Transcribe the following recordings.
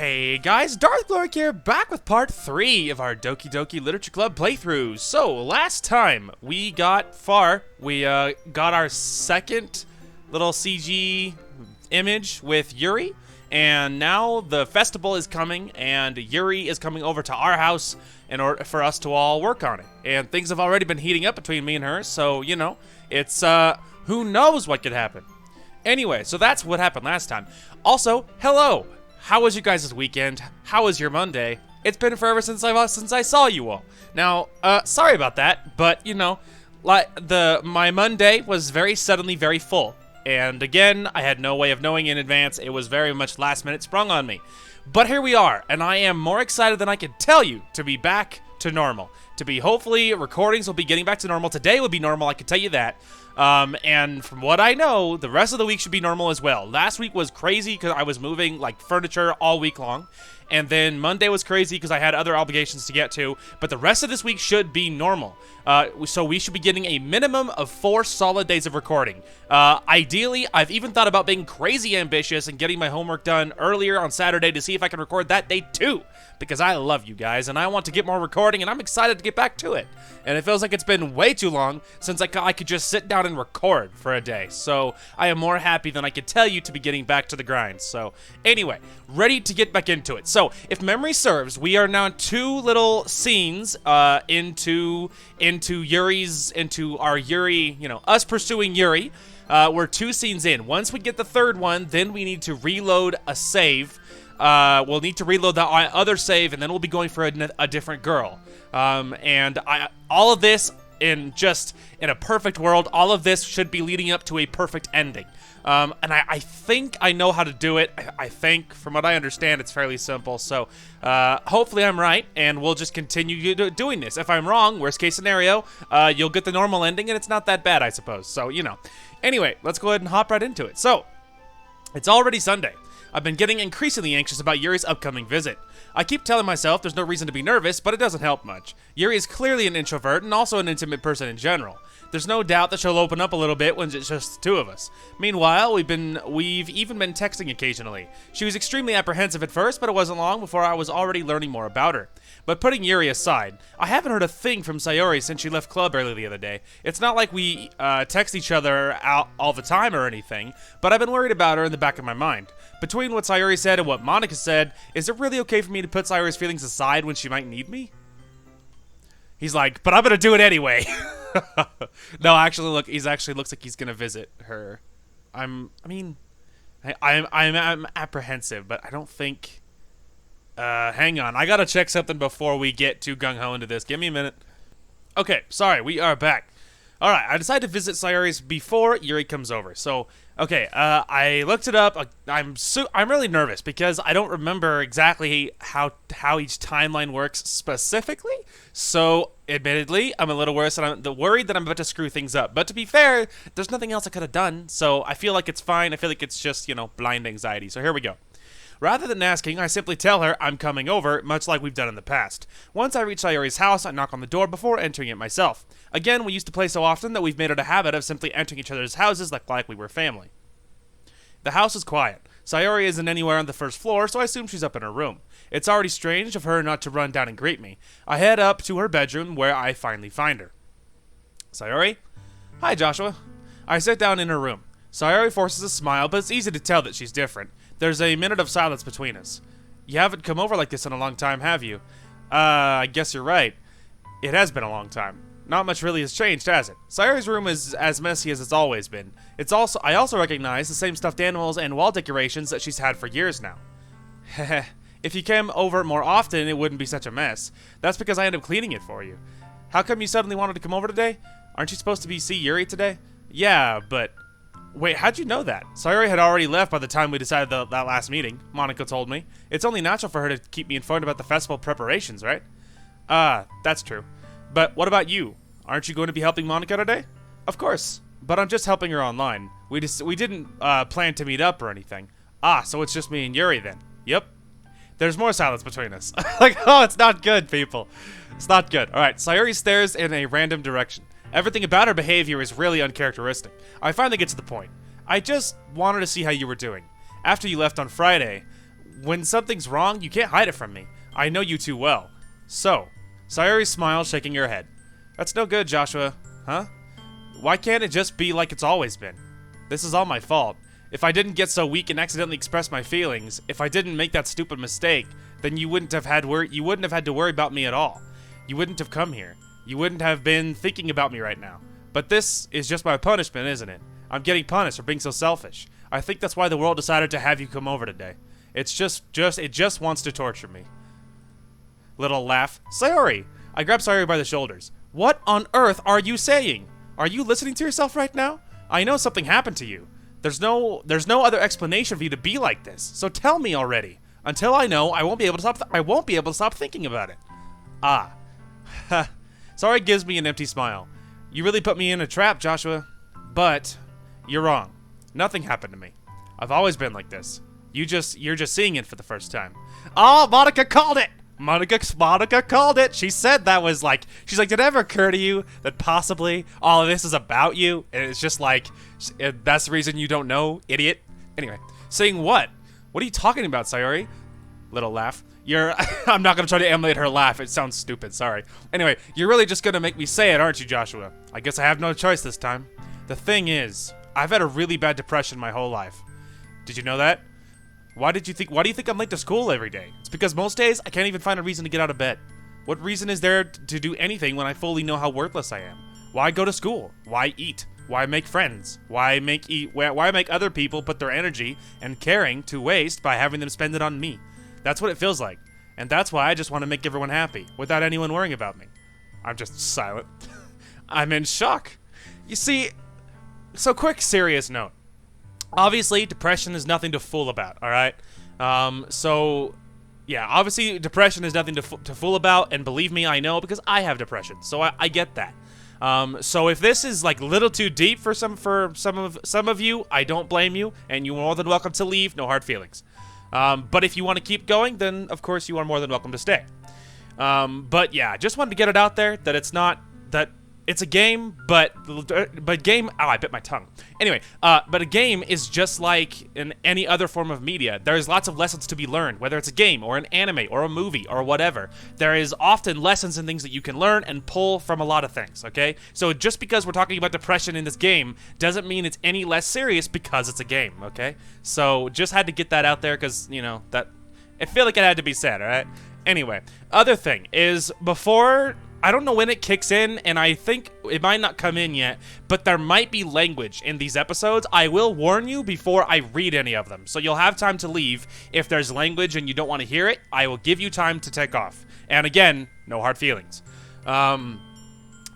Hey guys, Darth Gloric here, back with part 3 of our Doki Doki Literature Club playthroughs. So, last time we got far, we got our second little CG image with Yuri, and now the festival is coming, and Yuri is coming over to our house in order for us to all work on it. And things have already been heating up between me and her, so, you know, it's, who knows what could happen. Anyway, so that's what happened last time. Also, hello! How was you guys' weekend? How was your Monday? It's been forever since I saw you all. Now, sorry about that, but you know, my Monday was very suddenly very full. And again, I had no way of knowing in advance. It was very much last minute sprung on me. But here we are, and I am more excited than I can tell you to be back to normal. To be hopefully recordings will be getting back to normal. Today will be normal, I can tell you that. And from what I know, the rest of the week should be normal as well. Last week was crazy because I was moving like furniture all week long. And then Monday was crazy because I had other obligations to get to. But the rest of this week should be normal. So we should be getting a minimum of 4 solid days of recording. Ideally, I've even thought about being crazy ambitious and getting my homework done earlier on Saturday to see if I can record that day too. Because I love you guys and I want to get more recording and I'm excited to get back to it. And it feels like it's been way too long since I could just sit down and record for a day. So I am more happy than I could tell you to be getting back to the grind. So anyway, ready to get back into it. So if memory serves, we are now 2 little scenes into our Yuri, you know, us pursuing Yuri. We're 2 scenes in. Once we get the 3rd one, then we need to reload a save. We'll need to reload the other save, and then we'll be going for a different girl. All of this in a perfect world, all of this should be leading up to a perfect ending. And I think I know how to do it. I think, from what I understand, it's fairly simple. So, hopefully I'm right, and we'll just continue doing this. If I'm wrong, worst case scenario, you'll get the normal ending, and it's not that bad, I suppose. So, you know. Anyway, let's go ahead and hop right into it. So, it's already Sunday. I've been getting increasingly anxious about Yuri's upcoming visit. I keep telling myself there's no reason to be nervous, but it doesn't help much. Yuri is clearly an introvert and also an intimate person in general. There's no doubt that she'll open up a little bit when it's just the 2 of us. Meanwhile, we've even been texting occasionally. She was extremely apprehensive at first, but it wasn't long before I was already learning more about her. But putting Yuri aside, I haven't heard a thing from Sayori since she left club early the other day. It's not like we text each other out all the time or anything, but I've been worried about her in the back of my mind. Between what Sayori said and what Monica said, is it really okay for me to put Sayori's feelings aside when she might need me? He's like, but I'm gonna do it anyway. No, actually, look, looks like he's gonna visit her. I'm apprehensive, but I don't think. Hang on, I gotta check something before we get too gung ho into this. Give me a minute. Okay, sorry, we are back. All right, I decided to visit Sayori's before Yuri comes over. So, okay, I looked it up. I'm really nervous because I don't remember exactly how each timeline works specifically. So, admittedly, I'm a little worse, and I'm worried that I'm about to screw things up. But to be fair, there's nothing else I could have done. So I feel like it's fine. I feel like it's just, you know, blind anxiety. So here we go. Rather than asking, I simply tell her I'm coming over, much like we've done in the past. Once I reach Sayori's house, I knock on the door before entering it myself. Again, we used to play so often that we've made it a habit of simply entering each other's houses like we were family. The house is quiet. Sayori isn't anywhere on the first floor, so I assume she's up in her room. It's already strange of her not to run down and greet me. I head up to her bedroom, where I finally find her. Sayori? Hi, Joshua. I sit down in her room. Sayori forces a smile, but it's easy to tell that she's different. There's a minute of silence between us. You haven't come over like this in a long time, have you? I guess you're right. It has been a long time. Not much really has changed, has it? Sayori's room is as messy as it's always been. I also recognize the same stuffed animals and wall decorations that she's had for years now. Heh. If you came over more often, it wouldn't be such a mess. That's because I end up cleaning it for you. How come you suddenly wanted to come over today? Aren't you supposed to see Yuri today? Yeah, but... Wait, how'd you know that? Sayori had already left by the time we decided that last meeting, Monica told me. It's only natural for her to keep me informed about the festival preparations, right? That's true. But what about you? Aren't you going to be helping Monica today? Of course, but I'm just helping her online. We didn't plan to meet up or anything. So it's just me and Yuri then. Yep. There's more silence between us. Like, oh, it's not good, people. It's not good. Alright, Sayori stares in a random direction. Everything about her behavior is really uncharacteristic. I finally get to the point. I just wanted to see how you were doing. After you left on Friday, when something's wrong, you can't hide it from me. I know you too well. So, Sayori smiled, shaking her head. That's no good, Joshua. Huh? Why can't it just be like it's always been? This is all my fault. If I didn't get so weak and accidentally express my feelings, if I didn't make that stupid mistake, then you wouldn't have had to worry about me at all. You wouldn't have come here. You wouldn't have been thinking about me right now. But this is just my punishment, isn't it? I'm getting punished for being so selfish. I think that's why the world decided to have you come over today. It just wants to torture me. Little laugh. Sayori! I grabbed Sayori by the shoulders. What on earth are you saying? Are you listening to yourself right now? I know something happened to you. There's no other explanation for you to be like this. So tell me already. Until I know, I won't be able to stop thinking about it. Ah. Sayori gives me an empty smile. You really put me in a trap, Joshua. But you're wrong. Nothing happened to me. I've always been like this. You're just seeing it for the first time. Oh, Monica called it! Monica called it. She said that was like, she's like, did it ever occur to you that possibly all of this is about you? And it's just like, that's the reason you don't know, idiot. Anyway, saying what? What are you talking about, Sayori? Little laugh. I'm not gonna try to emulate her laugh. It sounds stupid, sorry. Anyway, you're really just gonna make me say it, aren't you, Joshua? I guess I have no choice this time. The thing is, I've had a really bad depression my whole life. Did you know that? Why do you think I'm late to school every day? It's because most days I can't even find a reason to get out of bed. What reason is there to do anything when I fully know how worthless I am? Why go to school? Why eat? Why make friends? Why make other people put their energy and caring to waste by having them spend it on me? That's what it feels like. And that's why I just want to make everyone happy without anyone worrying about me. I'm just silent. I'm in shock. You see, so quick serious note. Obviously, depression is nothing to fool about, all right? Yeah, obviously, depression is nothing to fool about, and believe me, I know, because I have depression, so I get that. So if this is, like, a little too deep for some of you, I don't blame you, and you're more than welcome to leave, no hard feelings. But if you want to keep going, then, of course, you are more than welcome to stay. But, yeah, just wanted to get it out there that it's not, that it's a game, but game, I bit my tongue. Anyway, but a game is just like in any other form of media. There's lots of lessons to be learned, whether it's a game or an anime or a movie or whatever. There is often lessons and things that you can learn and pull from a lot of things, okay? So just because we're talking about depression in this game doesn't mean it's any less serious because it's a game, okay? So just had to get that out there because, you know, that I feel like it had to be said, all right? Anyway, other thing is before, I don't know when it kicks in, and I think it might not come in yet, but there might be language in these episodes. I will warn you before I read any of them, so you'll have time to leave. If there's language and you don't want to hear it, I will give you time to take off. And again, no hard feelings.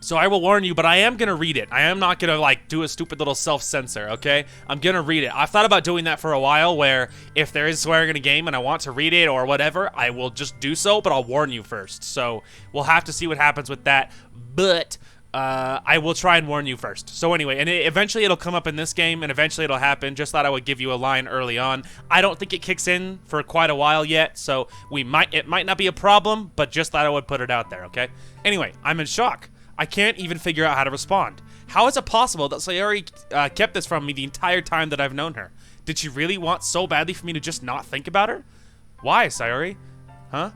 So I will warn you, but I am going to read it. I am not going to, like, do a stupid little self-censor, okay? I'm going to read it. I've thought about doing that for a while, where if there is swearing in a game and I want to read it or whatever, I will just do so, but I'll warn you first. So we'll have to see what happens with that, but I will try and warn you first. So anyway, and eventually it'll come up in this game, and eventually it'll happen. Just thought I would give you a line early on. I don't think it kicks in for quite a while yet, so it might not be a problem, but just thought I would put it out there, okay? Anyway, I'm in shock. I can't even figure out how to respond. How is it possible that Sayori kept this from me the entire time that I've known her? Did she really want so badly for me to just not think about her? Why, Sayori? Huh?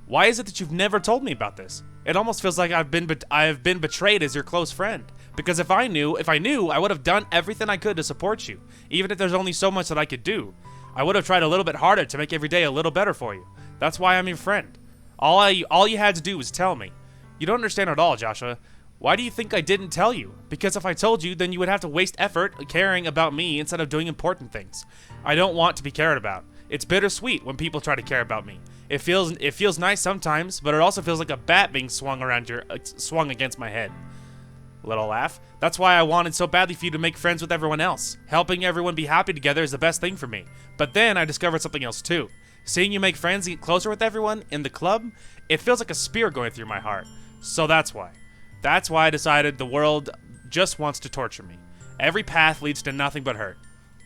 Why is it that you've never told me about this? It almost feels like I've been betrayed as your close friend. Because if I knew, I would have done everything I could to support you. Even if there's only so much that I could do. I would have tried a little bit harder to make every day a little better for you. That's why I'm your friend. All you had to do was tell me. You don't understand at all, Joshua. Why do you think I didn't tell you? Because if I told you, then you would have to waste effort caring about me instead of doing important things. I don't want to be cared about. It's bittersweet when people try to care about me. It feels nice sometimes, but it also feels like a bat being swung against my head. Little laugh. That's why I wanted so badly for you to make friends with everyone else. Helping everyone be happy together is the best thing for me. But then I discovered something else too. Seeing you make friends and get closer with everyone in the club, it feels like a spear going through my heart. So that's why. That's why I decided the world just wants to torture me. Every path leads to nothing but hurt.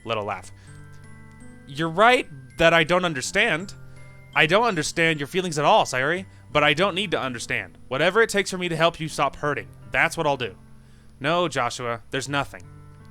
Little laugh. You're right that I don't understand. I don't understand your feelings at all, Sayori, but I don't need to understand. Whatever it takes for me to help you stop hurting, that's what I'll do. No, Joshua, there's nothing.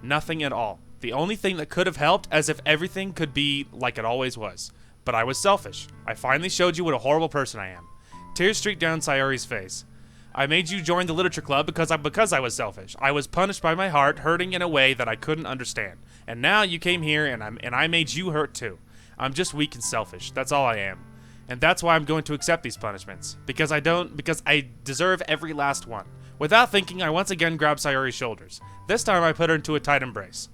Nothing at all. The only thing that could have helped as if everything could be like it always was. But I was selfish. I finally showed you what a horrible person I am. Tears streaked down Sayori's face. I made you join the literature club because I was selfish. I was punished by my heart, hurting in a way that I couldn't understand. And now you came here and I made you hurt too. I'm just weak and selfish. That's all I am. And that's why I'm going to accept these punishments. Because I deserve every last one. Without thinking, I once again grabbed Sayori's shoulders. This time I put her into a tight embrace.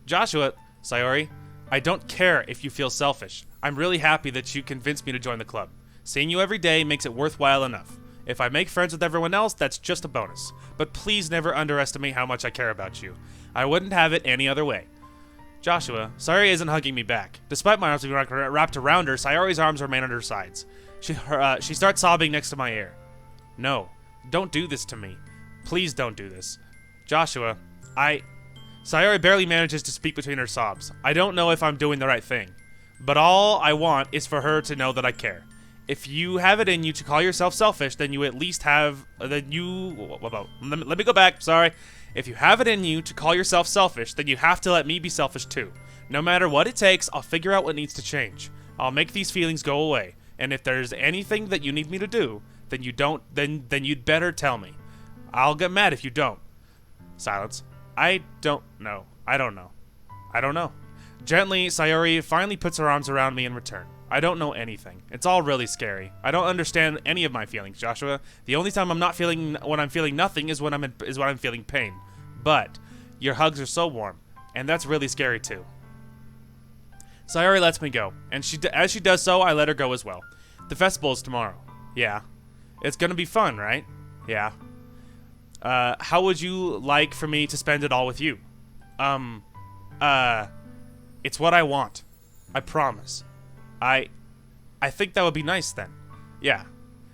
Joshua, Sayori, I don't care if you feel selfish. I'm really happy that you convinced me to join the club. Seeing you every day makes it worthwhile enough. If I make friends with everyone else, that's just a bonus. But please never underestimate how much I care about you. I wouldn't have it any other way. Joshua, Sayori isn't hugging me back. Despite my arms being wrapped around her, Sayori's arms remain at her sides. She starts sobbing next to my ear. No, don't do this to me. Please don't do this. Joshua, Sayori barely manages to speak between her sobs. I don't know if I'm doing the right thing. But all I want is for her to know that I care. If you have it in you to call yourself selfish, then you at least have... Let me go back, sorry. If you have it in you to call yourself selfish, then you have to let me be selfish too. No matter what it takes, I'll figure out what needs to change. I'll make these feelings go away. And if there's anything that you need me to do, then you'd better tell me. I'll get mad if you don't. Silence. I don't know. Gently, Sayori finally puts her arms around me in return. I don't know anything. It's all really scary. I don't understand any of my feelings, Joshua. The only time when I'm feeling nothing is when I'm feeling pain. But your hugs are so warm, and that's really scary too. Sayori lets me go, and as she does so, I let her go as well. The festival is tomorrow. Yeah. It's gonna be fun, right? Yeah. How would you like for me to spend it all with you? It's what I want. I promise. I think that would be nice then. Yeah.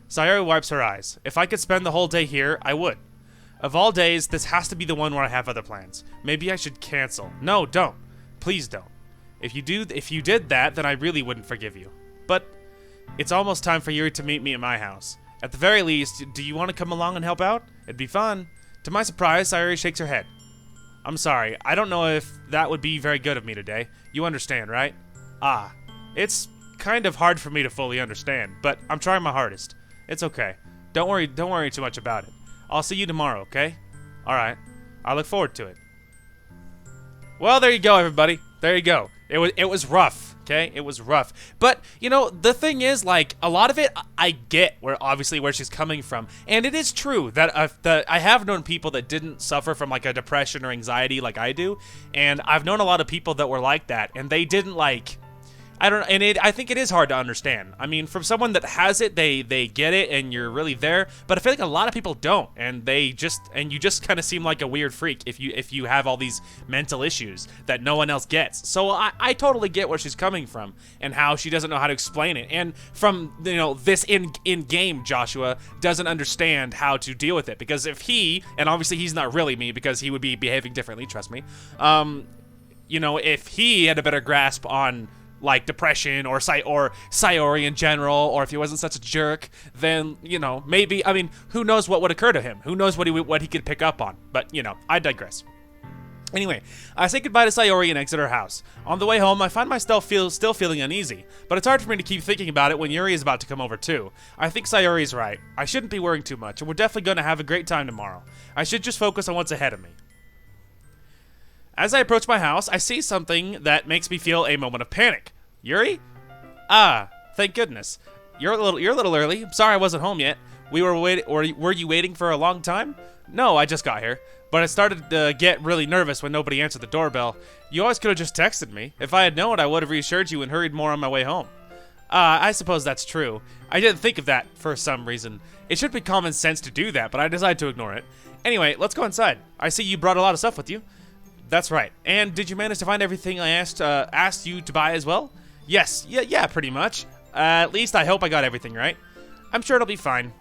Sayori wipes her eyes. If I could spend the whole day here, I would. Of all days, this has to be the one where I have other plans. Maybe I should cancel. No, don't. Please don't. If you did that, then I really wouldn't forgive you. But it's almost time for Yuri to meet me at my house. At the very least, do you want to come along and help out? It'd be fun. To my surprise, Sayori shakes her head. I'm sorry. I don't know if that would be very good of me today. You understand, right? It's kind of hard for me to fully understand, but I'm trying my hardest. It's okay. Don't worry too much about it. I'll see you tomorrow, okay? Alright. I look forward to it. Well, there you go, everybody. There you go. It was rough, okay? It was rough. But, you know, the thing is, like, a lot of it, I get where she's coming from. And it is true that I have known people that didn't suffer from, like, a depression or anxiety like I do. And I've known a lot of people that were like that, and they didn't, like... I think it is hard to understand. I mean, from someone that has it, they get it, and you're really there. But I feel like a lot of people don't, and you just kind of seem like a weird freak if you have all these mental issues that no one else gets. So I totally get where she's coming from and how she doesn't know how to explain it. And from this in game, Joshua doesn't understand how to deal with it, because if and obviously he's not really me because he would be behaving differently. Trust me. If he had a better grasp on like depression or Sayori in general, or if he wasn't such a jerk, then, maybe, I mean, who knows what would occur to him? Who knows what he could pick up on? But, I digress. Anyway, I say goodbye to Sayori and exit her house. On the way home, I find myself still feeling uneasy, but it's hard for me to keep thinking about it when Yuri is about to come over too. I think Sayori's right. I shouldn't be worrying too much, and we're definitely going to have a great time tomorrow. I should just focus on what's ahead of me. As I approach my house, I see something that makes me feel a moment of panic. Yuri? Thank goodness. You're a little early. I'm sorry I wasn't home yet. Were you waiting for a long time? No, I just got here. But I started to get really nervous when nobody answered the doorbell. You always could have just texted me. If I had known, I would have reassured you and hurried more on my way home. I suppose that's true. I didn't think of that for some reason. It should be common sense to do that, but I decided to ignore it. Anyway, let's go inside. I see you brought a lot of stuff with you. That's right. And did you manage to find everything I asked you to buy as well? Yes. Yeah, pretty much. At least I hope I got everything right. I'm sure it'll be fine.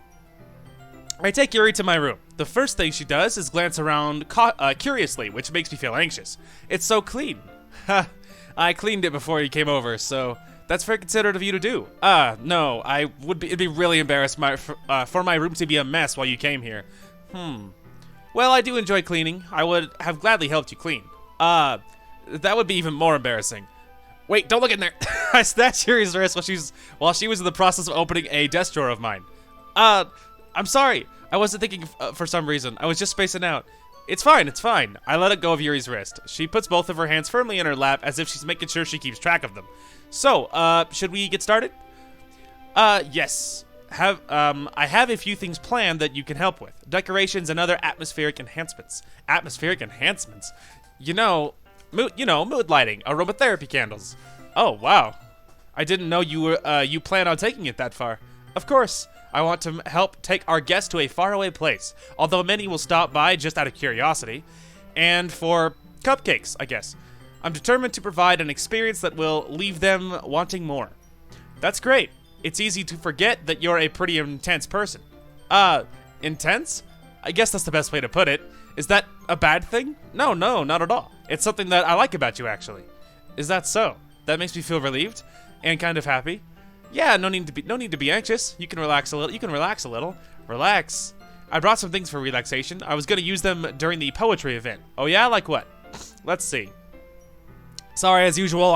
I take Yuri to my room. The first thing she does is glance around curiously, which makes me feel anxious. It's so clean. Ha! I cleaned it before you came over, so that's very considerate of you to do. No, it'd be really embarrassed for my room to be a mess while you came here. Well, I do enjoy cleaning. I would have gladly helped you clean. That would be even more embarrassing. Wait, don't look in there. I snatched Yuri's wrist while she was in the process of opening a desk drawer of mine. I'm sorry. I wasn't thinking for some reason. I was just spacing out. It's fine, it's fine. I let go of Yuri's wrist. She puts both of her hands firmly in her lap as if she's making sure she keeps track of them. So, should we get started? Yes. I have a few things planned that you can help with. Decorations and other atmospheric enhancements. Atmospheric enhancements? Mood lighting, aromatherapy candles. Oh, wow. I didn't know you plan on taking it that far. Of course. I want to help take our guests to a faraway place, although many will stop by just out of curiosity. And for cupcakes, I guess. I'm determined to provide an experience that will leave them wanting more. That's great. It's easy to forget that you're a pretty intense person. Intense? I guess that's the best way to put it. Is that a bad thing? No, not at all. It's something that I like about you, actually. Is that so? That makes me feel relieved and kind of happy. Yeah, no need to be anxious. You can relax a little. Relax. I brought some things for relaxation. I was gonna use them during the poetry event. Oh yeah, like what? Let's see. Sorry, as usual,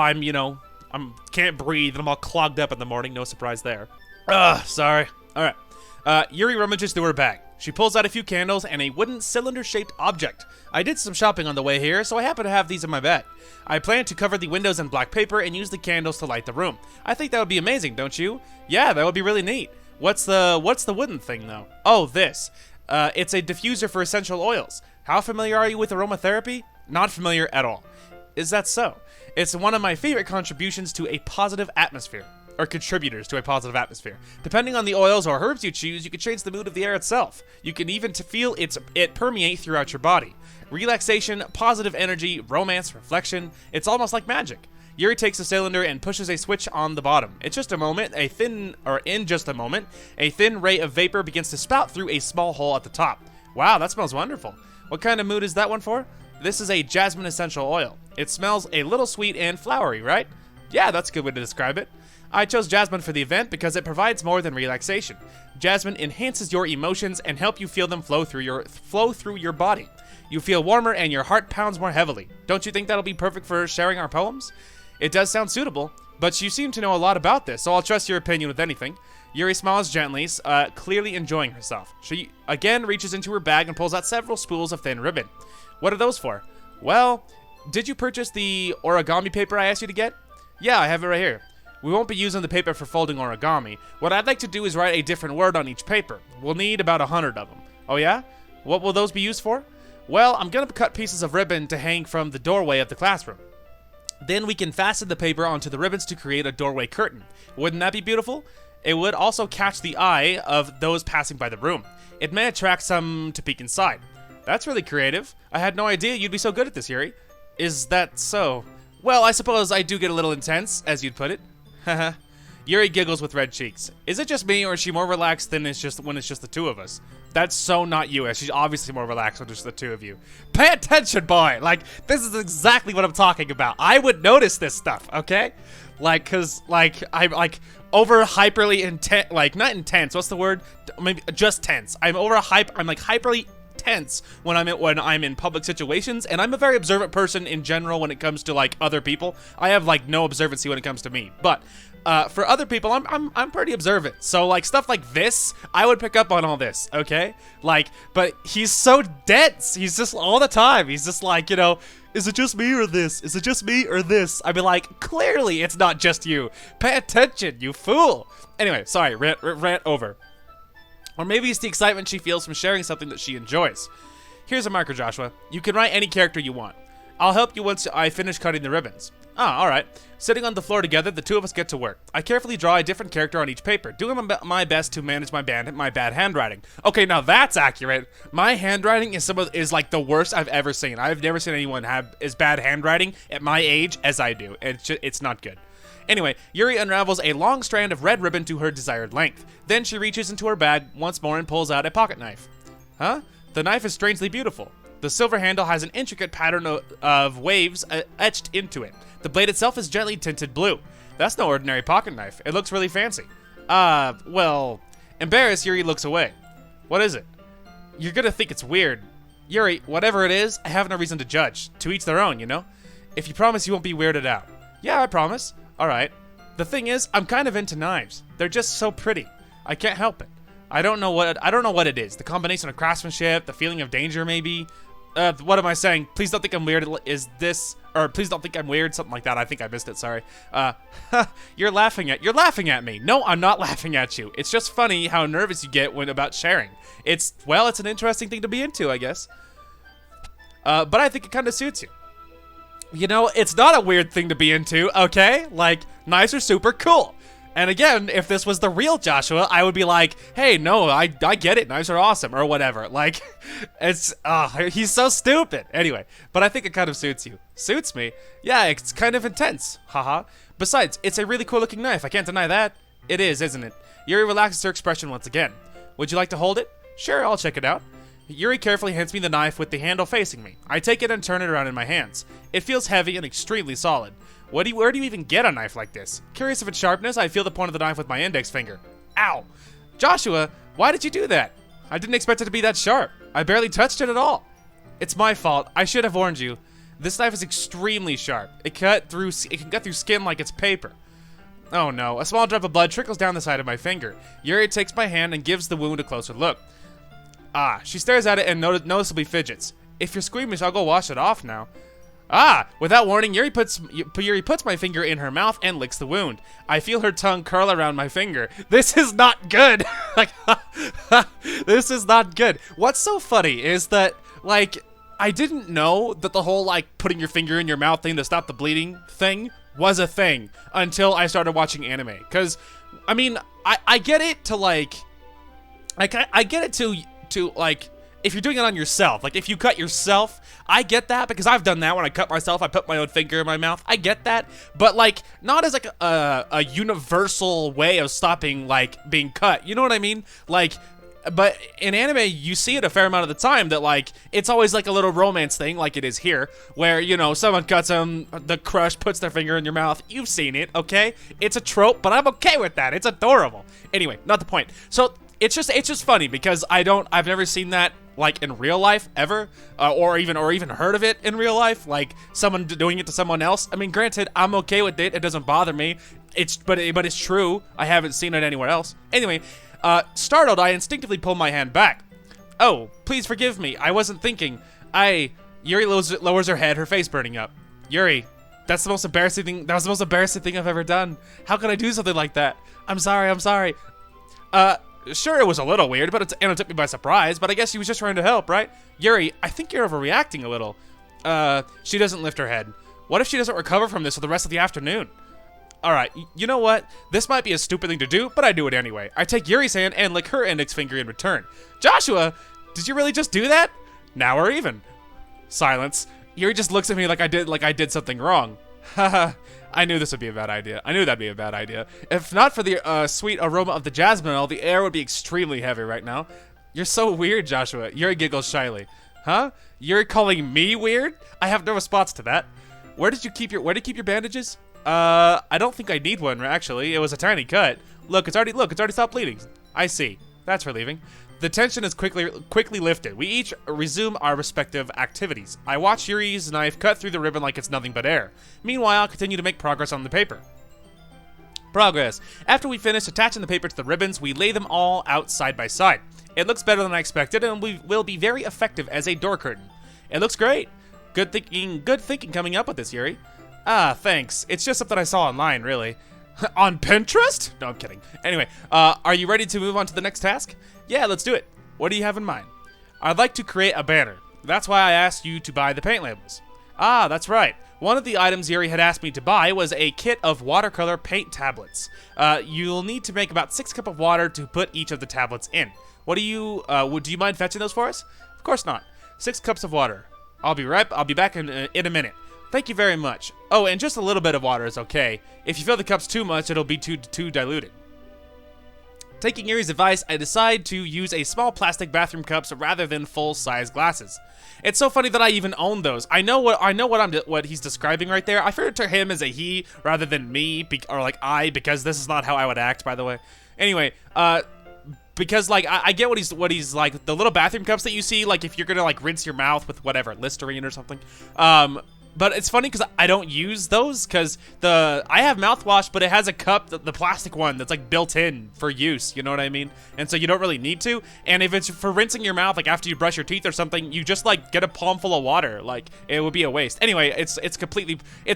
can't breathe and I'm all clogged up in the morning. No surprise there. Sorry. All right. Yuri rummages through her bag. She pulls out a few candles and a wooden cylinder-shaped object. I did some shopping on the way here, so I happen to have these in my bag. I plan to cover the windows in black paper and use the candles to light the room. I think that would be amazing, don't you? Yeah, that would be really neat. What's the wooden thing, though? Oh, this. It's a diffuser for essential oils. How familiar are you with aromatherapy? Not familiar at all. Is that so? It's one of my favorite contributions to a positive atmosphere. Or contributors to a positive atmosphere. Depending on the oils or herbs you choose, you can change the mood of the air itself. You can even feel it permeate throughout your body. Relaxation, positive energy, romance, reflection. It's almost like magic. Yuri takes a cylinder and pushes a switch on the bottom. In just a moment, a thin ray of vapor begins to spout through a small hole at the top. Wow, that smells wonderful. What kind of mood is that one for? This is a jasmine essential oil. It smells a little sweet and flowery, right? Yeah, that's a good way to describe it. I chose jasmine for the event because it provides more than relaxation. Jasmine enhances your emotions and help you feel them flow through your body. You feel warmer and your heart pounds more heavily. Don't you think that'll be perfect for sharing our poems? It does sound suitable, but you seem to know a lot about this, so I'll trust your opinion with anything. Yuri smiles gently, clearly enjoying herself. She again reaches into her bag and pulls out several spools of thin ribbon. What are those for? Well, did you purchase the origami paper I asked you to get? Yeah, I have it right here. We won't be using the paper for folding origami. What I'd like to do is write a different word on each paper. We'll need about 100 of them. Oh yeah? What will those be used for? Well, I'm gonna cut pieces of ribbon to hang from the doorway of the classroom. Then we can fasten the paper onto the ribbons to create a doorway curtain. Wouldn't that be beautiful? It would also catch the eye of those passing by the room. It may attract some to peek inside. That's really creative. I had no idea you'd be so good at this, Yuri. Is that so? Well, I suppose I do get a little intense, as you'd put it. Haha. Yuri giggles with red cheeks. Is it just me, or is she more relaxed than when it's just the two of us? That's so not you, as she's obviously more relaxed when there's the two of you. Pay attention, boy! Like, this is exactly what I'm talking about. I would notice this stuff, okay? Like, cause, like, I'm, like, over hyperly intense, like, not intense, what's the word? Maybe just tense. I'm like, hyperly tense when I'm in public situations, and I'm a very observant person in general when it comes to, like, other people. I have, like, no observancy when it comes to me, but for other people, I'm pretty observant. So, like, stuff like this, I would pick up on all this, okay? Like, but he's so dense. He's just all the time. He's just like, you know, is it just me or this? Is it just me or this? I'd be like, clearly it's not just you. Pay attention, you fool. Anyway, sorry, rant over. Or maybe it's the excitement she feels from sharing something that she enjoys. Here's a marker, Joshua. You can write any character you want. I'll help you once I finish cutting the ribbons. Ah, alright. Sitting on the floor together, the two of us get to work. I carefully draw a different character on each paper, doing my best to manage my bad handwriting. Okay, now that's accurate. My handwriting is like the worst I've ever seen. I've never seen anyone have as bad handwriting at my age as I do. It's not good. Anyway, Yuri unravels a long strand of red ribbon to her desired length. Then she reaches into her bag once more and pulls out a pocket knife. Huh? The knife is strangely beautiful. The silver handle has an intricate pattern of waves etched into it. The blade itself is gently tinted blue. That's no ordinary pocket knife. It looks really fancy. Well, embarrassed, Yuri looks away. What is it? You're gonna think it's weird. Yuri, whatever it is, I have no reason to judge. To each their own, you know? If you promise you won't be weirded out. Yeah, I promise. Alright. The thing is, I'm kind of into knives. They're just so pretty. I can't help it. I don't know what it is. The combination of craftsmanship, the feeling of danger maybe. What am I saying? Please don't think I'm weird. Is this, or please don't think I'm weird, something like that. I think I missed it, sorry. You're laughing at me. No, I'm not laughing at you. It's just funny how nervous you get when about sharing. It's an interesting thing to be into, I guess. But I think it kind of suits you. You know, it's not a weird thing to be into, okay? Like, knives are super cool. And again, if this was the real Joshua, I would be like, hey, no, I get it, knives are awesome, or whatever. Like, he's so stupid. Anyway, but I think it kind of suits you. Suits me? Yeah, it's kind of intense. Haha. Besides, it's a really cool looking knife, I can't deny that. It is, isn't it? Yuri relaxes her expression once again. Would you like to hold it? Sure, I'll check it out. Yuri carefully hands me the knife with the handle facing me. I take it and turn it around in my hands. It feels heavy and extremely solid. Where do you even get a knife like this? Curious of its sharpness, I feel the point of the knife with my index finger. Ow! Joshua, why did you do that? I didn't expect it to be that sharp. I barely touched it at all. It's my fault. I should have warned you. This knife is extremely sharp. It can cut through skin like it's paper. Oh no, a small drop of blood trickles down the side of my finger. Yuri takes my hand and gives the wound a closer look. Ah, she stares at it and noticeably fidgets. If you're squeamish, I'll go wash it off now. Ah! Without warning, Yuri puts my finger in her mouth and licks the wound. I feel her tongue curl around my finger. This is not good! Like, this is not good. What's so funny is that, like, I didn't know that the whole, like, putting your finger in your mouth thing to stop the bleeding thing was a thing until I started watching anime. Because, I mean, I get it to, like, I get it to, like, if you're doing it on yourself, like if you cut yourself, I get that because I've done that when I cut myself. I put my own finger in my mouth. I get that, but like not as like a universal way of stopping like being cut. You know what I mean? Like, but in anime, you see it a fair amount of the time that like it's always like a little romance thing, like it is here, where you know someone cuts them, the crush puts their finger in your mouth. You've seen it, okay? It's a trope, but I'm okay with that. It's adorable. Anyway, not the point. So it's just funny because I've never seen that like in real life ever, or even heard of it in real life, like someone doing it to someone else. I mean, granted, I'm okay with it. It doesn't bother me. But it's true. I haven't seen it anywhere else. Anyway, startled, I instinctively pull my hand back. Oh, please forgive me. I wasn't thinking. Yuri lowers her head, her face burning up. Yuri, that's the most embarrassing thing. That was the most embarrassing thing I've ever done. How could I do something like that? I'm sorry. Sure, it was a little weird, but it took me by surprise, but I guess she was just trying to help, right? Yuri, I think you're overreacting a little. She doesn't lift her head. What if she doesn't recover from this for the rest of the afternoon? Alright, you know what? This might be a stupid thing to do, but I do it anyway. I take Yuri's hand and lick her index finger in return. Joshua, did you really just do that? Now we're even. Silence. Yuri just looks at me like I did something wrong. Haha. I knew this would be a bad idea. I knew that'd be a bad idea. If not for the sweet aroma of the jasmine oil, the air would be extremely heavy right now. You're so weird, Joshua. Yuri giggles shyly. Huh? You're calling me weird? I have no response to that. Where did you keep your bandages? I don't think I need one, actually. It was a tiny cut. Look, it's already stopped bleeding. I see. That's relieving. The tension is quickly lifted. We each resume our respective activities. I watch Yuri's knife cut through the ribbon like it's nothing but air. Meanwhile, I'll continue to make progress on the paper. Progress. After we finish attaching the paper to the ribbons, we lay them all out side by side. It looks better than I expected and will be very effective as a door curtain. It looks great. Good thinking coming up with this, Yuri. Ah, thanks. It's just something I saw online, really. On Pinterest? No, I'm kidding. Anyway, are you ready to move on to the next task? Yeah, let's do it. What do you have in mind? I'd like to create a banner. That's why I asked you to buy the paint labels. Ah, that's right. One of the items Yuri had asked me to buy was a kit of watercolor paint tablets. You'll need to make about 6 cups of water to put each of the tablets in. Do you mind fetching those for us? Of course not. 6 cups of water. I'll be back in a minute. Thank you very much. Oh, and just a little bit of water is okay. If you fill the cups too much, it'll be too diluted. Taking Yuri's advice, I decide to use a small plastic bathroom cups rather than full-size glasses. It's so funny that I even own those. I know what he's describing right there. I refer to him as a he rather than me, or like I, because this is not how I would act, by the way. Anyway, because like I get what he's like, the little bathroom cups that you see, like if you're gonna like rinse your mouth with whatever, Listerine or something. But it's funny because I don't use those because I have mouthwash, but it has a cup, the plastic one that's like built in for use. You know what I mean? And so you don't really need to. And if it's for rinsing your mouth, like after you brush your teeth or something, you just like get a palm full of water. Like it would be a waste. Anyway, it's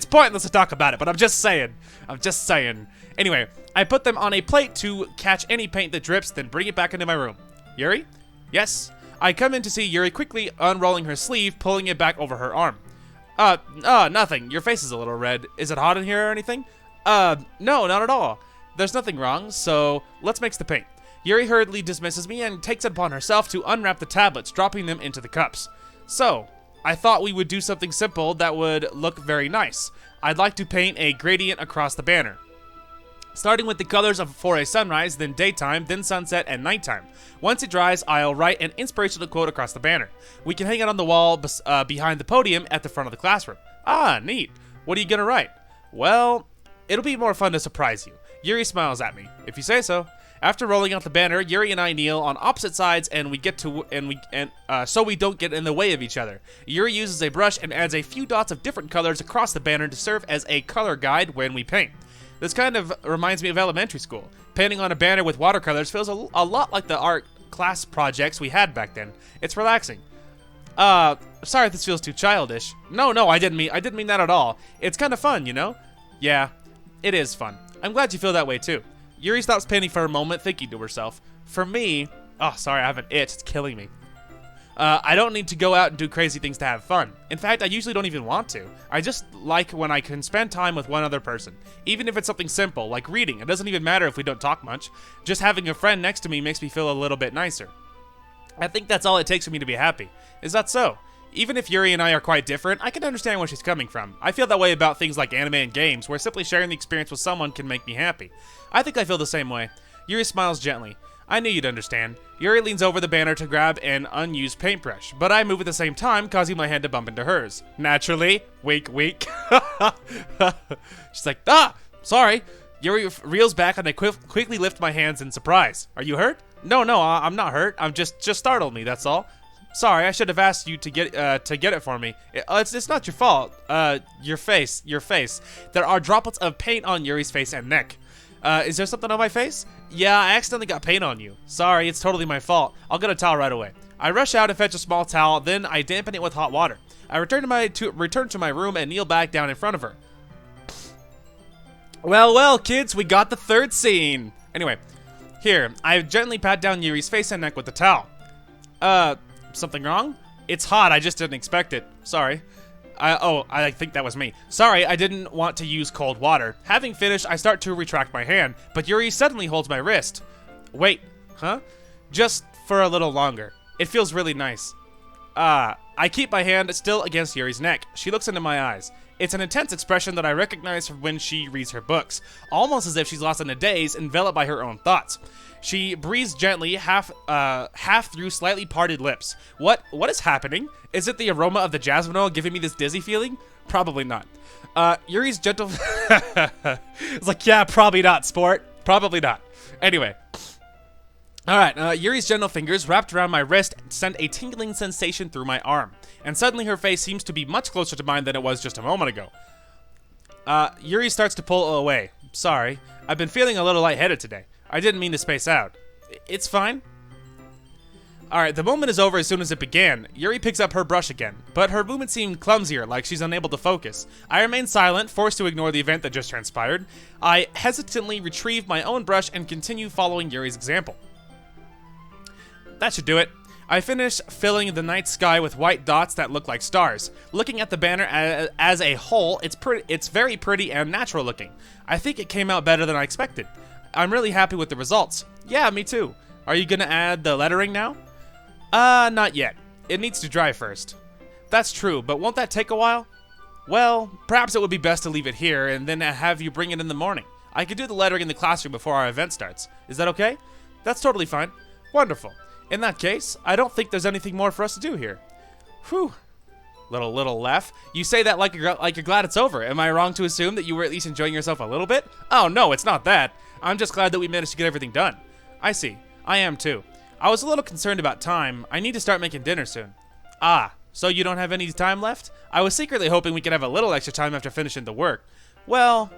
pointless to talk about it. But I'm just saying. Anyway, I put them on a plate to catch any paint that drips, then bring it back into my room. Yuri? Yes. I come in to see Yuri quickly unrolling her sleeve, pulling it back over her arm. Nothing. Your face is a little red. Is it hot in here or anything? No, not at all. There's nothing wrong, so let's mix the paint. Yuri hurriedly dismisses me and takes it upon herself to unwrap the tablets, dropping them into the cups. So, I thought we would do something simple that would look very nice. I'd like to paint a gradient across the banner. Starting with the colors for a sunrise, then daytime, then sunset, and nighttime. Once it dries, I'll write an inspirational quote across the banner. We can hang it on the wall behind the podium at the front of the classroom. Ah, neat. What are you gonna write? Well, it'll be more fun to surprise you. Yuri smiles at me. If you say so. After rolling out the banner, Yuri and I kneel on opposite sides, and so we don't get in the way of each other. Yuri uses a brush and adds a few dots of different colors across the banner to serve as a color guide when we paint. This kind of reminds me of elementary school. Painting on a banner with watercolors feels a lot like the art class projects we had back then. It's relaxing. Sorry if this feels too childish. No, I didn't mean that at all. It's kind of fun, you know? Yeah, it is fun. I'm glad you feel that way too. Yuri stops painting for a moment, thinking to herself. For me, oh, sorry, I have an itch. It's killing me. I don't need to go out and do crazy things to have fun. In fact, I usually don't even want to. I just like when I can spend time with one other person. Even if it's something simple, like reading. It doesn't even matter if we don't talk much. Just having a friend next to me makes me feel a little bit nicer. I think that's all it takes for me to be happy. Is that so? Even if Yuri and I are quite different, I can understand where she's coming from. I feel that way about things like anime and games, where simply sharing the experience with someone can make me happy. I think I feel the same way. Yuri smiles gently. I knew you'd understand. Yuri leans over the banner to grab an unused paintbrush, but I move at the same time, causing my hand to bump into hers. Naturally, wink. She's like, sorry. Yuri reels back and I quickly lift my hands in surprise. Are you hurt? No, I'm not hurt. I'm just startled me, that's all. Sorry, I should have asked you to get it for me. It's not your fault. Your face. There are droplets of paint on Yuri's face and neck. Is there something on my face? Yeah, I accidentally got paint on you. Sorry, it's totally my fault. I'll get a towel right away. I rush out and fetch a small towel, then I dampen it with hot water. I return to my room and kneel back down in front of her. Well, kids, we got the third scene. Anyway, here, I gently pat down Yuri's face and neck with the towel. Something wrong? It's hot, I just didn't expect it. Sorry. I think that was me. Sorry, I didn't want to use cold water. Having finished, I start to retract my hand, but Yuri suddenly holds my wrist. Wait, huh? Just for a little longer. It feels really nice. I keep my hand still against Yuri's neck. She looks into my eyes. It's an intense expression that I recognize from when she reads her books, almost as if she's lost in a daze, enveloped by her own thoughts. She breathes gently, half through slightly parted lips. What is happening? Is it the aroma of the jasmine oil giving me this dizzy feeling? Probably not. Yuri's gentle... It's like, yeah, probably not, sport. Probably not. Anyway. Alright, Yuri's gentle fingers wrapped around my wrist send a tingling sensation through my arm. And suddenly her face seems to be much closer to mine than it was just a moment ago. Yuri starts to pull away. Sorry. I've been feeling a little lightheaded today. I didn't mean to space out. It's fine. Alright, the moment is over as soon as it began. Yuri picks up her brush again, but her movements seem clumsier, like she's unable to focus. I remain silent, forced to ignore the event that just transpired. I hesitantly retrieve my own brush and continue following Yuri's example. That should do it. I finish filling the night sky with white dots that look like stars. Looking at the banner as a whole, it's very pretty and natural looking. I think it came out better than I expected. I'm really happy with the results. Yeah, me too. Are you gonna add the lettering now? Not yet. It needs to dry first. That's true, but won't that take a while? Well, perhaps it would be best to leave it here and then have you bring it in the morning. I could do the lettering in the classroom before our event starts. Is that okay? That's totally fine. Wonderful. In that case, I don't think there's anything more for us to do here. Whew. Little laugh. You say that like you're glad it's over. Am I wrong to assume that you were at least enjoying yourself a little bit? Oh no, it's not that. I'm just glad that we managed to get everything done. I see. I am too. I was a little concerned about time. I need to start making dinner soon. Ah, So you don't have any time left? I was secretly hoping we could have a little extra time after finishing the work. Well,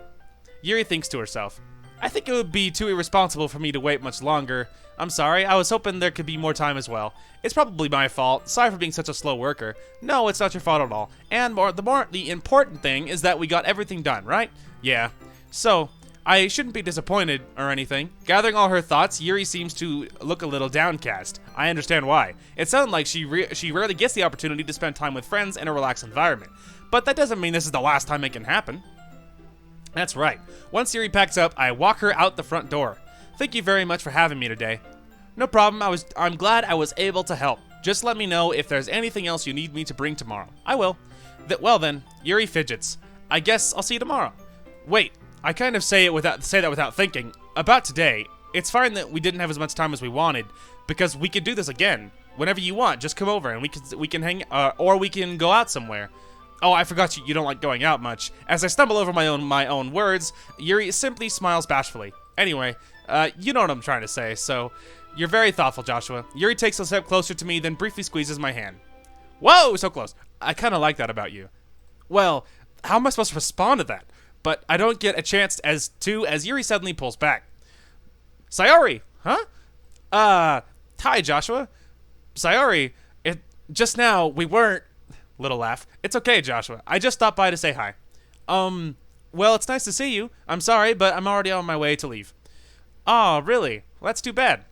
Yuri thinks to herself, I think it would be too irresponsible for me to wait much longer. I'm sorry, I was hoping there could be more time as well. It's probably my fault. Sorry for being such a slow worker. No, it's not your fault at all. And the important thing is that we got everything done, right? Yeah. So, I shouldn't be disappointed or anything. Gathering all her thoughts, Yuri seems to look a little downcast. I understand why. It sounds like she rarely gets the opportunity to spend time with friends in a relaxed environment. But that doesn't mean this is the last time it can happen. That's right. Once Yuri packs up, I walk her out the front door. Thank you very much for having me today. No problem, I'm glad I was able to help. Just let me know if there's anything else you need me to bring tomorrow. I will. Well then, Yuri fidgets. I guess I'll see you tomorrow. Wait, I kind of say that without thinking. About today, it's fine that we didn't have as much time as we wanted, because we could do this again. Whenever you want, just come over and we can hang, or we can go out somewhere. Oh, I forgot you don't like going out much. As I stumble over my own words, Yuri simply smiles bashfully. Anyway, you know what I'm trying to say, so you're very thoughtful, Joshua. Yuri takes a step closer to me, then briefly squeezes my hand. Whoa, so close. I kind of like that about you. Well, how am I supposed to respond to that? But I don't get a chance as Yuri suddenly pulls back. Sayori, huh? Hi, Joshua. Sayori, just now, we weren't... Little laugh. It's okay, Joshua. I just stopped by to say hi. Well, it's nice to see you. I'm sorry, but I'm already on my way to leave. Oh, really? Well, that's too bad.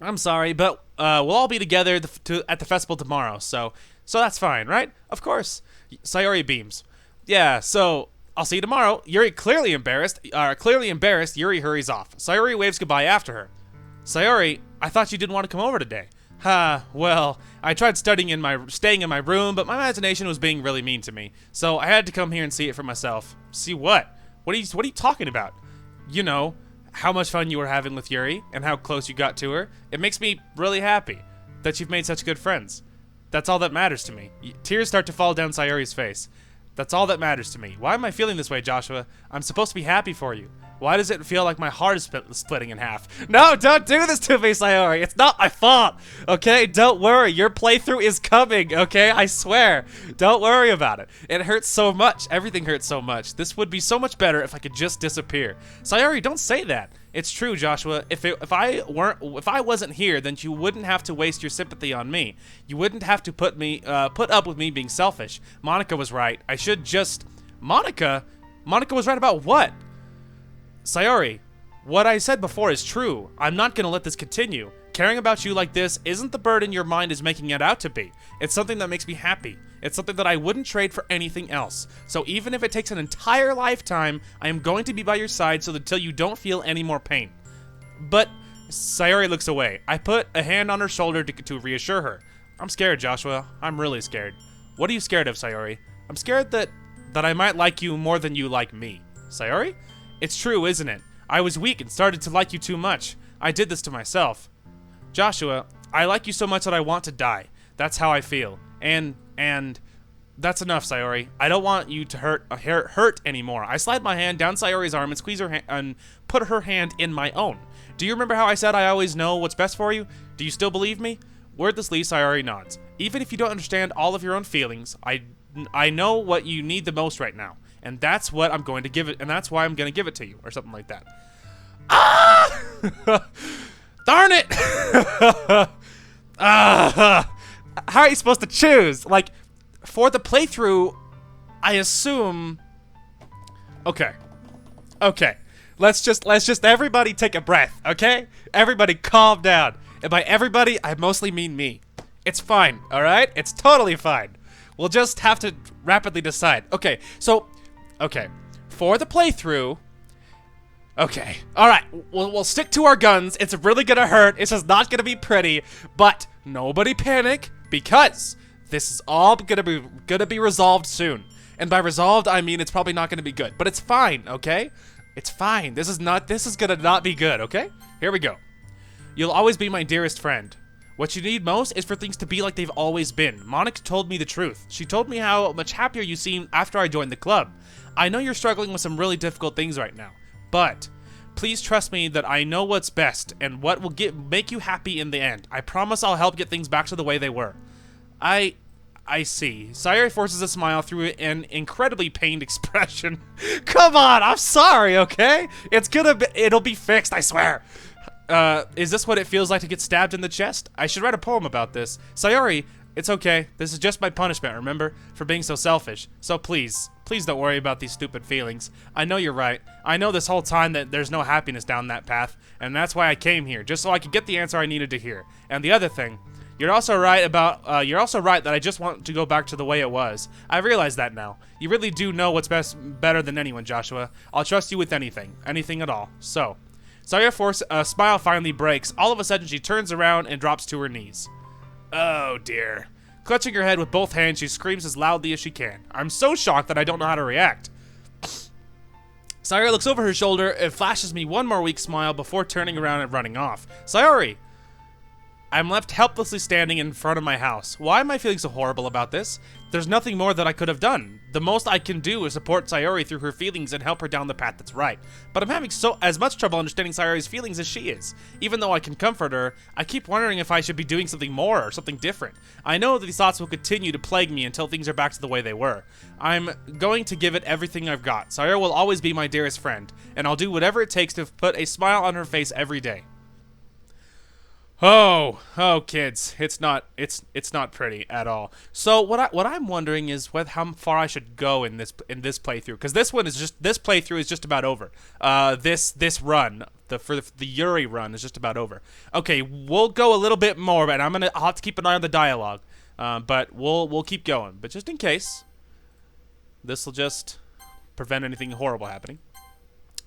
I'm sorry, but we'll all be together at the festival tomorrow, so that's fine, right? Of course. Sayori beams. Yeah, so I'll see you tomorrow. Yuri clearly embarrassed. Yuri hurries off. Sayori waves goodbye after her. Sayori, I thought you didn't want to come over today. Well, I tried staying in my room, but my imagination was being really mean to me. So I had to come here and see it for myself. See what? What are you talking about? You know, how much fun you were having with Yuri and how close you got to her. It makes me really happy that you've made such good friends. That's all that matters to me. Tears start to fall down Sayori's face. That's all that matters to me. Why am I feeling this way, Joshua? I'm supposed to be happy for you. Why does it feel like my heart is splitting in half? No, don't do this to me, Sayori. It's not my fault, okay? Don't worry. Your playthrough is coming, okay? I swear. Don't worry about it. It hurts so much. Everything hurts so much. This would be so much better if I could just disappear. Sayori, don't say that. It's true, Joshua. If I wasn't here, then you wouldn't have to waste your sympathy on me. You wouldn't have to put up with me being selfish. Monica was right. I should just... Monica? Monica was right about what? Sayori, what I said before is true. I'm not gonna let this continue. Caring about you like this isn't the burden your mind is making it out to be. It's something that makes me happy. It's something that I wouldn't trade for anything else. So even if it takes an entire lifetime, I am going to be by your side until you don't feel any more pain. But Sayori looks away. I put a hand on her shoulder to reassure her. I'm scared, Joshua. I'm really scared. What are you scared of, Sayori? I'm scared that I might like you more than you like me. Sayori? It's true, isn't it? I was weak and started to like you too much. I did this to myself. Joshua, I like you so much that I want to die. That's how I feel. And that's enough, Sayori. I don't want you to hurt anymore. I slide my hand down Sayori's arm and squeeze her hand and put her hand in my own. Do you remember how I said I always know what's best for you? Do you still believe me? Wordlessly, Sayori nods. Even if you don't understand all of your own feelings, I know what you need the most right now. And that's what I'm going to give it, and that's why I'm going to give it to you, or something like that. Ah! Darn it! How are you supposed to choose? Like, for the playthrough, I assume... Okay. Let's just everybody take a breath, okay? Everybody calm down. And by everybody, I mostly mean me. It's fine, alright? It's totally fine. We'll just have to rapidly decide. Okay, so... Okay, for the playthrough, okay, alright, we'll stick to our guns. It's really gonna hurt, it's just not gonna be pretty, but nobody panic, because this is all gonna be resolved soon. And by resolved, I mean it's probably not gonna be good, but it's fine, okay? It's fine, this is gonna not be good, okay? Here we go. You'll always be my dearest friend. What you need most is for things to be like they've always been. Monica told me the truth. She told me how much happier you seemed after I joined the club. I know you're struggling with some really difficult things right now, but please trust me that I know what's best and what will make you happy in the end. I promise I'll help get things back to the way they were. I I see. Sayori forces a smile through an incredibly pained expression. Come on, I'm sorry, okay? It'll be fixed, I swear. Is this what it feels like to get stabbed in the chest? I should write a poem about this. Sayori, it's okay. This is just my punishment, remember? For being so selfish. So please don't worry about these stupid feelings. I know you're right. I know this whole time that there's no happiness down that path, and that's why I came here, just so I could get the answer I needed to hear. And the other thing, you're also right that I just want to go back to the way it was. I realize that now. You really do know what's better than anyone, Joshua. I'll trust you with anything at all. So, Sayori's smile finally breaks. All of a sudden, she turns around and drops to her knees. Oh dear. Clutching her head with both hands, she screams as loudly as she can. I'm so shocked that I don't know how to react. Sayori looks over her shoulder and flashes me one more weak smile before turning around and running off. Sayori! I'm left helplessly standing in front of my house. Why am I feeling so horrible about this? There's nothing more that I could have done. The most I can do is support Sayori through her feelings and help her down the path that's right. But I'm having as much trouble understanding Sayori's feelings as she is. Even though I can comfort her, I keep wondering if I should be doing something more or something different. I know that these thoughts will continue to plague me until things are back to the way they were. I'm going to give it everything I've got. Sayori will always be my dearest friend, and I'll do whatever it takes to put a smile on her face every day. Oh, kids, it's not pretty at all. So what I'm wondering is how far I should go in this playthrough, because this playthrough is just about over. This run, the Yuri run, is just about over. Okay, we'll go a little bit more, but I'll have to keep an eye on the dialogue. But we'll keep going. But just in case, this will just prevent anything horrible happening.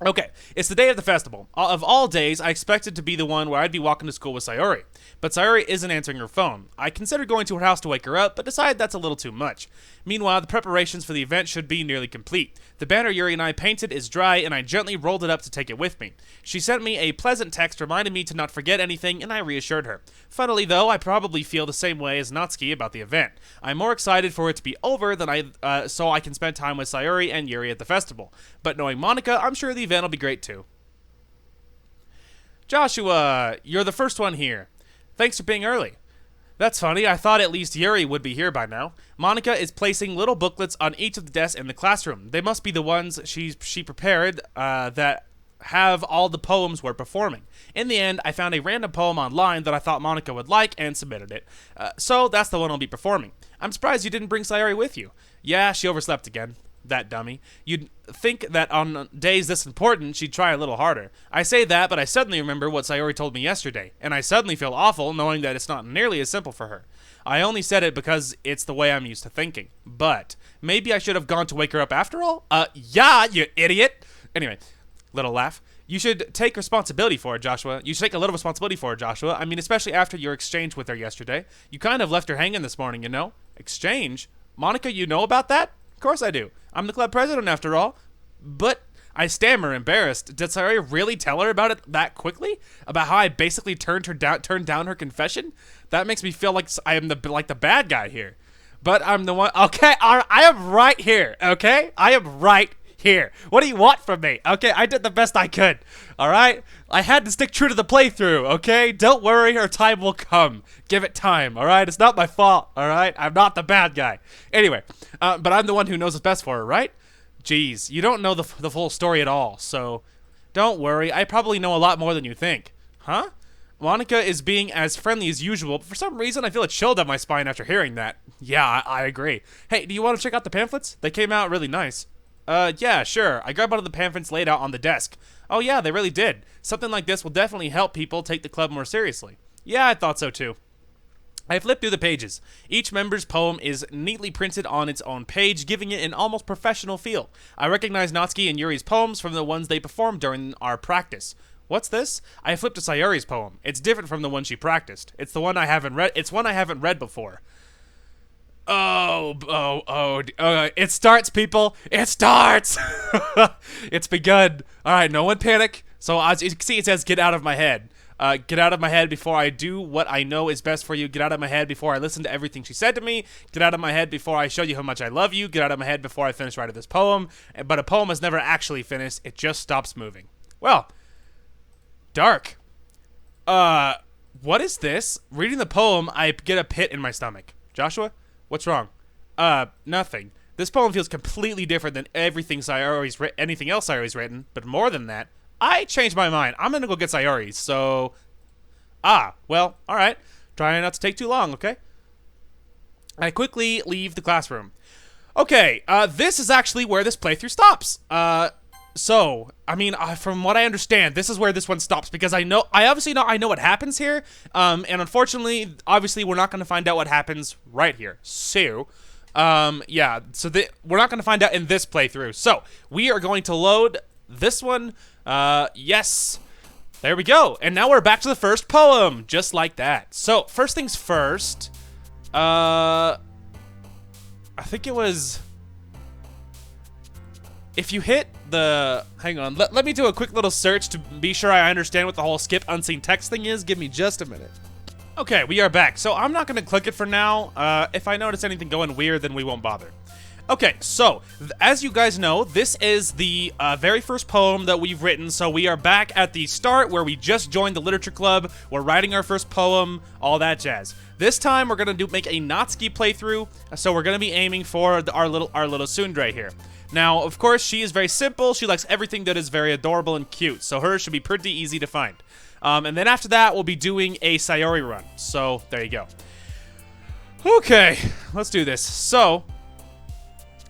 Okay, it's the day of the festival. Of all days, I expected to be the one where I'd be walking to school with Sayori. But Sayori isn't answering her phone. I considered going to her house to wake her up, but decided that's a little too much. Meanwhile, the preparations for the event should be nearly complete. The banner Yuri and I painted is dry, and I gently rolled it up to take it with me. She sent me a pleasant text reminding me to not forget anything, and I reassured her. Funnily though, I probably feel the same way as Natsuki about the event. I'm more excited for it to be over than so I can spend time with Sayori and Yuri at the festival. But knowing Monica, I'm sure the event will be great too. Joshua, you're the first one here. Thanks for being early. That's funny, I thought at least Yuri would be here by now. Monica is placing little booklets on each of the desks in the classroom. They must be the ones she prepared that have all the poems we're performing. In the end, I found a random poem online that I thought Monica would like and submitted it. So that's the one I'll be performing. I'm surprised you didn't bring Sayori with you. Yeah, she overslept again. That dummy. You'd think that on days this important, she'd try a little harder. I say that, but I suddenly remember what Sayori told me yesterday, and I suddenly feel awful knowing that it's not nearly as simple for her. I only said it because it's the way I'm used to thinking. But maybe I should have gone to wake her up after all? Yeah, you idiot! Anyway, little laugh. You should take responsibility for it, Joshua. You should take a little responsibility for it, Joshua. I mean, especially after your exchange with her yesterday. You kind of left her hanging this morning, you know? Exchange? Monica, you know about that? Of course I do. I'm the club president after all. But I stammer, embarrassed. Did Sayori really tell her about it that quickly? About how I basically turned down her confession? That makes me feel like I am the bad guy here. But I'm the one. Okay, I am right here. Okay, I am right here. What do you want from me? Okay, I did the best I could. All right, I had to stick true to the playthrough. Okay, don't worry, her time will come. Give it time. All right, it's not my fault. All right, I'm not the bad guy. Anyway, but I'm the one who knows what's best for her, right? Jeez, you don't know the full story at all, so don't worry. I probably know a lot more than you think. Huh? Monica is being as friendly as usual, but for some reason I feel a chill down my spine after hearing that. Yeah, I agree. Hey, do you want to check out the pamphlets? They came out really nice. Yeah, sure. I grabbed one of the pamphlets laid out on the desk. Oh yeah, they really did. Something like this will definitely help people take the club more seriously. Yeah, I thought so too. I flipped through the pages. Each member's poem is neatly printed on its own page, giving it an almost professional feel. I recognize Natsuki and Yuri's poems from the ones they performed during our practice. What's this? I flipped to Sayori's poem. It's different from the one she practiced. It's the one I haven't read. It's one I haven't read before. It starts, people. It starts. It's begun. All right, no one panic. So as you can see, it says, "Get out of my head." Get out of my head before I do what I know is best for you. Get out of my head before I listen to everything she said to me. Get out of my head before I show you how much I love you. Get out of my head before I finish writing this poem. But a poem is never actually finished. It just stops moving. Well, dark. What is this? Reading the poem, I get a pit in my stomach. Joshua? What's wrong? Nothing. This poem feels completely different than anything else Sayori's written, but more than that, I changed my mind. I'm gonna go get Sayori's, so... well, alright. Try not to take too long, okay? I quickly leave the classroom. Okay, this is actually where this playthrough stops. So, I mean, from what I understand, this is where this one stops, because I obviously know what happens here, and unfortunately, obviously, we're not going to find out what happens right here. So, yeah, so we're not going to find out in this playthrough. So, we are going to load this one. Yes. There we go. And now we're back to the first poem, just like that. So, first things first, I think it was... If you hit the... Hang on, let me do a quick little search to be sure I understand what the whole skip unseen text thing is. Give me just a minute. Okay, we are back. So I'm not going to click it for now. If I notice anything going weird, then we won't bother. Okay, so as you guys know, this is the very first poem that we've written. So we are back at the start where we just joined the literature club. We're writing our first poem, all that jazz. This time we're going to make a Natsuki playthrough. So we're going to be aiming for our little tsundere here. Now, of course, she is very simple. She likes everything that is very adorable and cute. So hers should be pretty easy to find. And then after that, we'll be doing a Sayori run. So there you go. Okay, let's do this. So,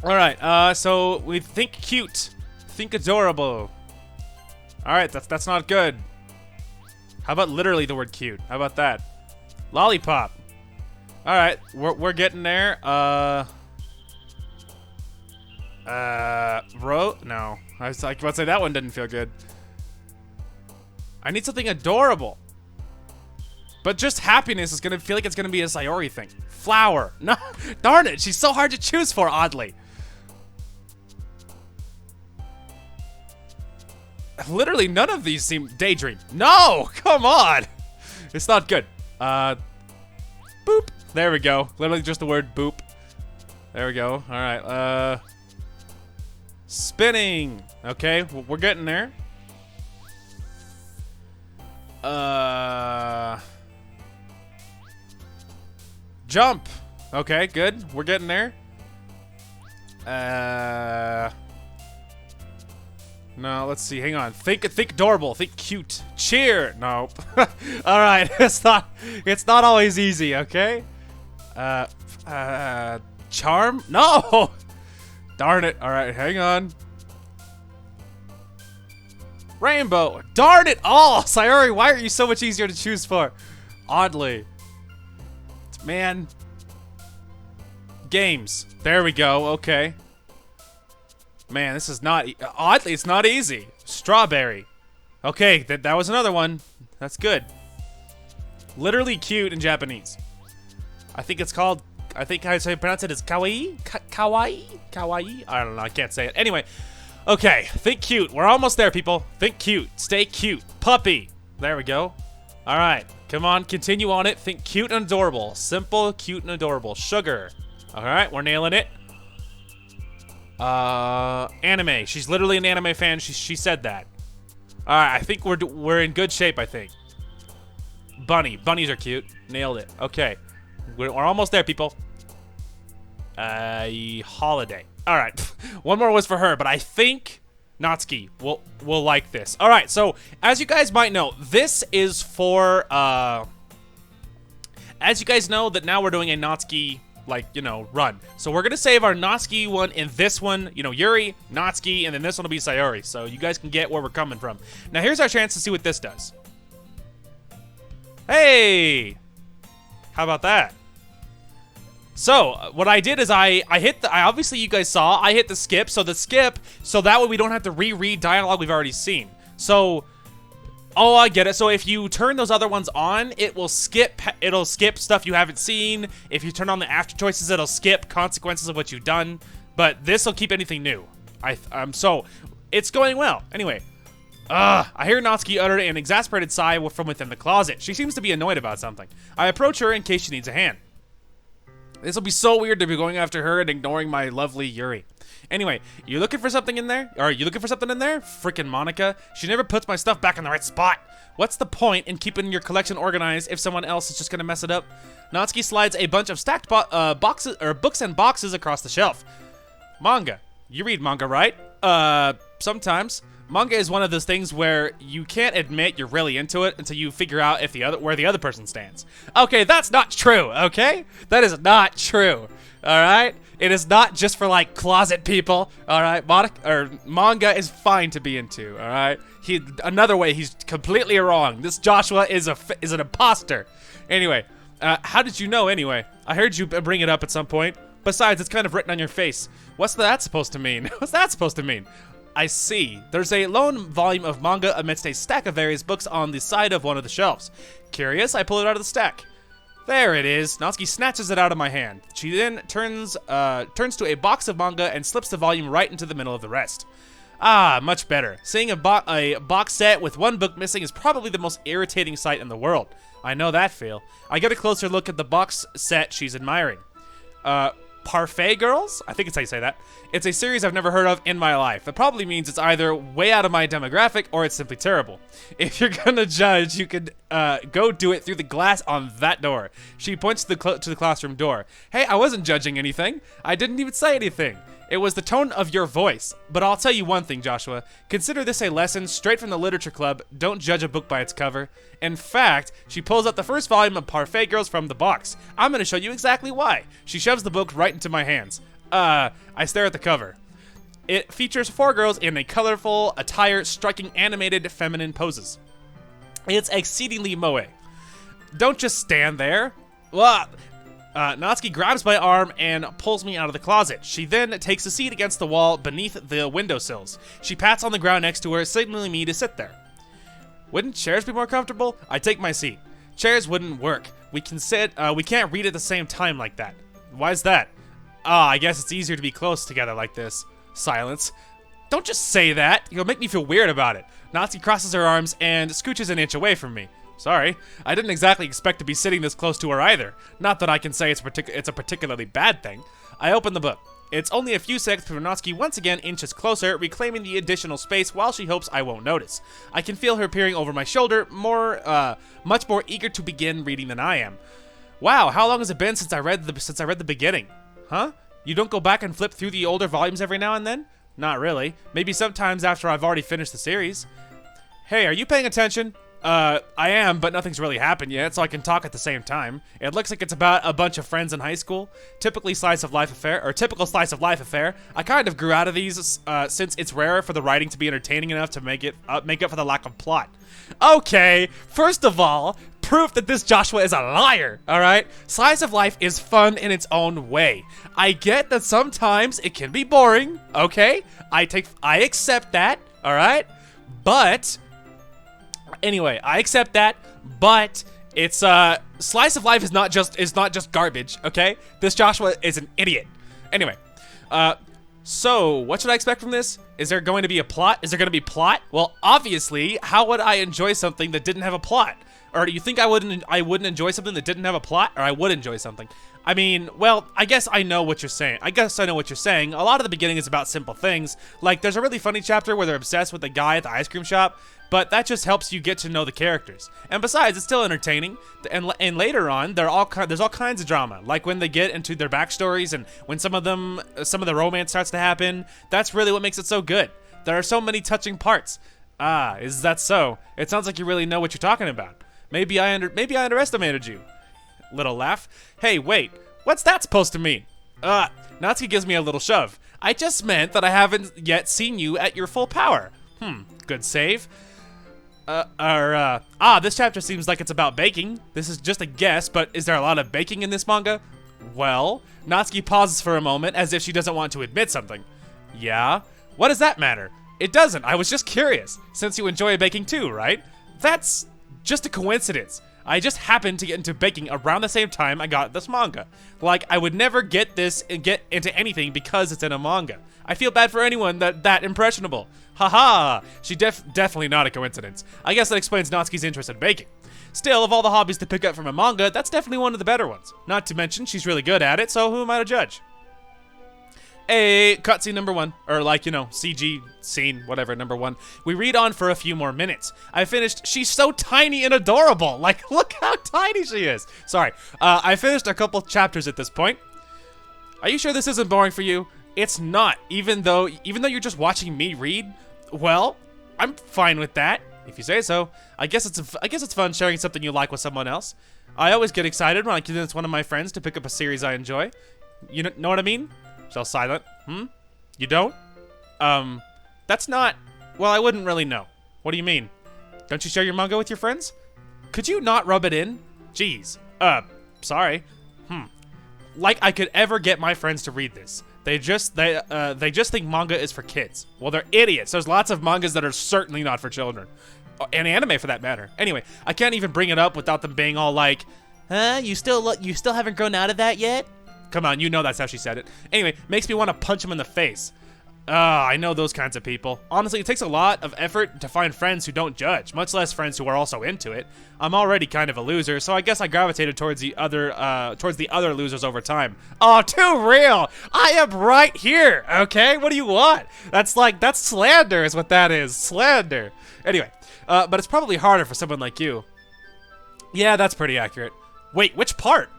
all right. So we think cute, think adorable. All right, that's not good. How about literally the word cute? How about that? Lollipop. All right, we're getting there. No. I was like, about to say that one didn't feel good. I need something adorable. But just happiness is gonna feel like it's gonna be a Sayori thing. Flower. No, darn it, she's so hard to choose for, oddly. Literally none of these seem daydream. No, come on. It's not good. Boop. There we go. Literally just the word boop. There we go. All right. Spinning. Okay, we're getting there. Jump. Okay, good. We're getting there. No, let's see. Hang on. Think adorable. Think cute. Cheer. Nope. All right. It's not always easy, okay? Charm? No. Darn it. All right, hang on. Rainbow. Darn it all. Sayori, why are you so much easier to choose for? Oddly. Man. Games. There we go. Okay. Man, this is not... Oddly, it's not easy. Strawberry. Okay, that was another one. That's good. Literally cute in Japanese. I think it's called... I think how I pronounce it is kawaii? Kawaii? Kawaii? I don't know. I can't say it. Anyway. Okay. Think cute. We're almost there, people. Think cute. Stay cute. Puppy. There we go. All right. Come on. Continue on it. Think cute and adorable. Simple, cute, and adorable. Sugar. All right. We're nailing it. Anime. She's literally an anime fan. She said that. All right. I think we're in good shape, I think. Bunny. Bunnies are cute. Nailed it. Okay. We're almost there, people. Holiday. All right. One more was for her, but I think Natsuki will like this. All right. So, as you guys might know, this is for, as you guys know, that now we're doing a Natsuki, like, you know, run. So, we're going to save our Natsuki one in this one, you know, Yuri, Natsuki, and then this one will be Sayori. So, you guys can get where we're coming from. Now, here's our chance to see what this does. Hey! How about that? So, what I did is I obviously you guys saw, I hit the skip, so that way we don't have to reread dialogue we've already seen. So, oh, I get it. So if you turn those other ones on, it'll skip stuff you haven't seen. If you turn on the after choices, it'll skip consequences of what you've done. But this will keep anything new. So, it's going well. Anyway, I hear Natsuki utter an exasperated sigh from within the closet. She seems to be annoyed about something. I approach her in case she needs a hand. This will be so weird to be going after her and ignoring my lovely Yuri. Anyway, you looking for something in there? Or are you looking for something in there? Frickin' Monica. She never puts my stuff back in the right spot. What's the point in keeping your collection organized if someone else is just gonna mess it up? Natsuki slides a bunch of stacked boxes or books and boxes across the shelf. Manga. You read manga, right? Sometimes. Manga is one of those things where you can't admit you're really into it until you figure out if where the other person stands. Okay, that's not true, okay? That is not true, alright? It is not just for, like, closet people, alright? Manga is fine to be into, alright? Another way, he's completely wrong. This Joshua is an imposter. Anyway, how did you know anyway? I heard you bring it up at some point. Besides, it's kind of written on your face. What's that supposed to mean? What's that supposed to mean? I see. There's a lone volume of manga amidst a stack of various books on the side of one of the shelves. Curious, I pull it out of the stack. There it is. Natsuki snatches it out of my hand. She then turns to a box of manga and slips the volume right into the middle of the rest. Ah, much better. Seeing a box set with one book missing is probably the most irritating sight in the world. I know that feel. I get a closer look at the box set she's admiring. Parfait Girls? I think it's how you say that. It's a series I've never heard of in my life. That probably means it's either way out of my demographic or it's simply terrible. If you're gonna judge, you could go do it through the glass on that door. She points to the classroom door. Hey, I wasn't judging anything. I didn't even say anything. It was the tone of your voice. But I'll tell you one thing, Joshua. Consider this a lesson straight from the Literature Club. Don't judge a book by its cover. In fact, she pulls out the first volume of Parfait Girls from the box. I'm going to show you exactly why. She shoves the book right into my hands. I stare at the cover. It features 4 girls in a colorful attire striking animated feminine poses. It's exceedingly moe. Don't just stand there. Natsuki grabs my arm and pulls me out of the closet. She then takes a seat against the wall beneath the windowsills. She pats on the ground next to her, signaling me to sit there. Wouldn't chairs be more comfortable? I take my seat. Chairs wouldn't work. We can't read at the same time like that. Why's that? I guess it's easier to be close together like this. Silence. Don't just say that. You'll make me feel weird about it. Natsuki crosses her arms and scooches an inch away from me. Sorry, I didn't exactly expect to be sitting this close to her either. Not that I can say it's a particularly bad thing. I open the book. It's only a few seconds before Natsuki once again inches closer, reclaiming the additional space while she hopes I won't notice. I can feel her peering over my shoulder, much more eager to begin reading than I am. Wow, how long has it been since I read the beginning? Huh? You don't go back and flip through the older volumes every now and then? Not really. Maybe sometimes after I've already finished the series. Hey, are you paying attention? I am, but nothing's really happened yet, so I can talk at the same time. It looks like it's about a bunch of friends in high school. Typical slice of life affair. I kind of grew out of these since it's rare for the writing to be entertaining enough to make up for the lack of plot. Okay, first of all, proof that this Joshua is a liar, alright? Slice of life is fun in its own way. I get that sometimes it can be boring, okay? I accept that, alright? But anyway, I accept that, but it's slice of life is not just garbage, okay? This Joshua is an idiot. Anyway, so what should I expect from this? Is there going to be a plot? Is there going to be plot? Well, obviously, how would I enjoy something that didn't have a plot? Or do you think I wouldn't enjoy something that didn't have a plot? Or I would enjoy something? I mean, well, I guess I know what you're saying. A lot of the beginning is about simple things. Like, there's a really funny chapter where they're obsessed with the guy at the ice cream shop, but that just helps you get to know the characters. And besides, it's still entertaining. And later on, there's all kinds of drama. Like when they get into their backstories and when some of the romance starts to happen. That's really what makes it so good. There are so many touching parts. Ah, is that so? It sounds like you really know what you're talking about. Maybe I underestimated you. Little laugh. Hey, wait. What's that supposed to mean? Natsuki gives me a little shove. I just meant that I haven't yet seen you at your full power. Good save. This chapter seems like it's about baking. This is just a guess, but is there a lot of baking in this manga? Well, Natsuki pauses for a moment as if she doesn't want to admit something. Yeah? What does that matter? It doesn't. I was just curious, since you enjoy baking too, right? That's just a coincidence. I just happened to get into baking around the same time I got this manga. Like, I would never get into anything because it's in a manga. I feel bad for anyone that impressionable. Haha, definitely not a coincidence. I guess that explains Natsuki's interest in baking. Still, of all the hobbies to pick up from a manga, that's definitely one of the better ones. Not to mention, she's really good at it, so who am I to judge? Cutscene number 1, or like, you know, CG scene, whatever, number 1. We read on for a few more minutes. I finished, she's so tiny and adorable. Like, look how tiny she is. Sorry, I finished a couple chapters at this point. Are you sure this isn't boring for you? It's not, even though you're just watching me read. Well, I'm fine with that, if you say so. I guess it's fun sharing something you like with someone else. I always get excited when I convince one of my friends to pick up a series I enjoy. You know what I mean? Still silent. You don't? That's not... Well, I wouldn't really know. What do you mean? Don't you share your manga with your friends? Could you not rub it in? Jeez. Sorry. Like I could ever get my friends to read this. They just think manga is for kids. Well, they're idiots. There's lots of mangas that are certainly not for children. And anime for that matter. Anyway, I can't even bring it up without them being all like, huh? You still haven't grown out of that yet? Come on, you know that's how she said it. Anyway, makes me want to punch him in the face. I know those kinds of people. Honestly, it takes a lot of effort to find friends who don't judge, much less friends who are also into it. I'm already kind of a loser, so I guess I gravitated towards the other losers over time. Oh, too real! I am right here, okay? What do you want? That's slander is what that is. Slander. Anyway, but it's probably harder for someone like you. Yeah, that's pretty accurate. Wait, which part?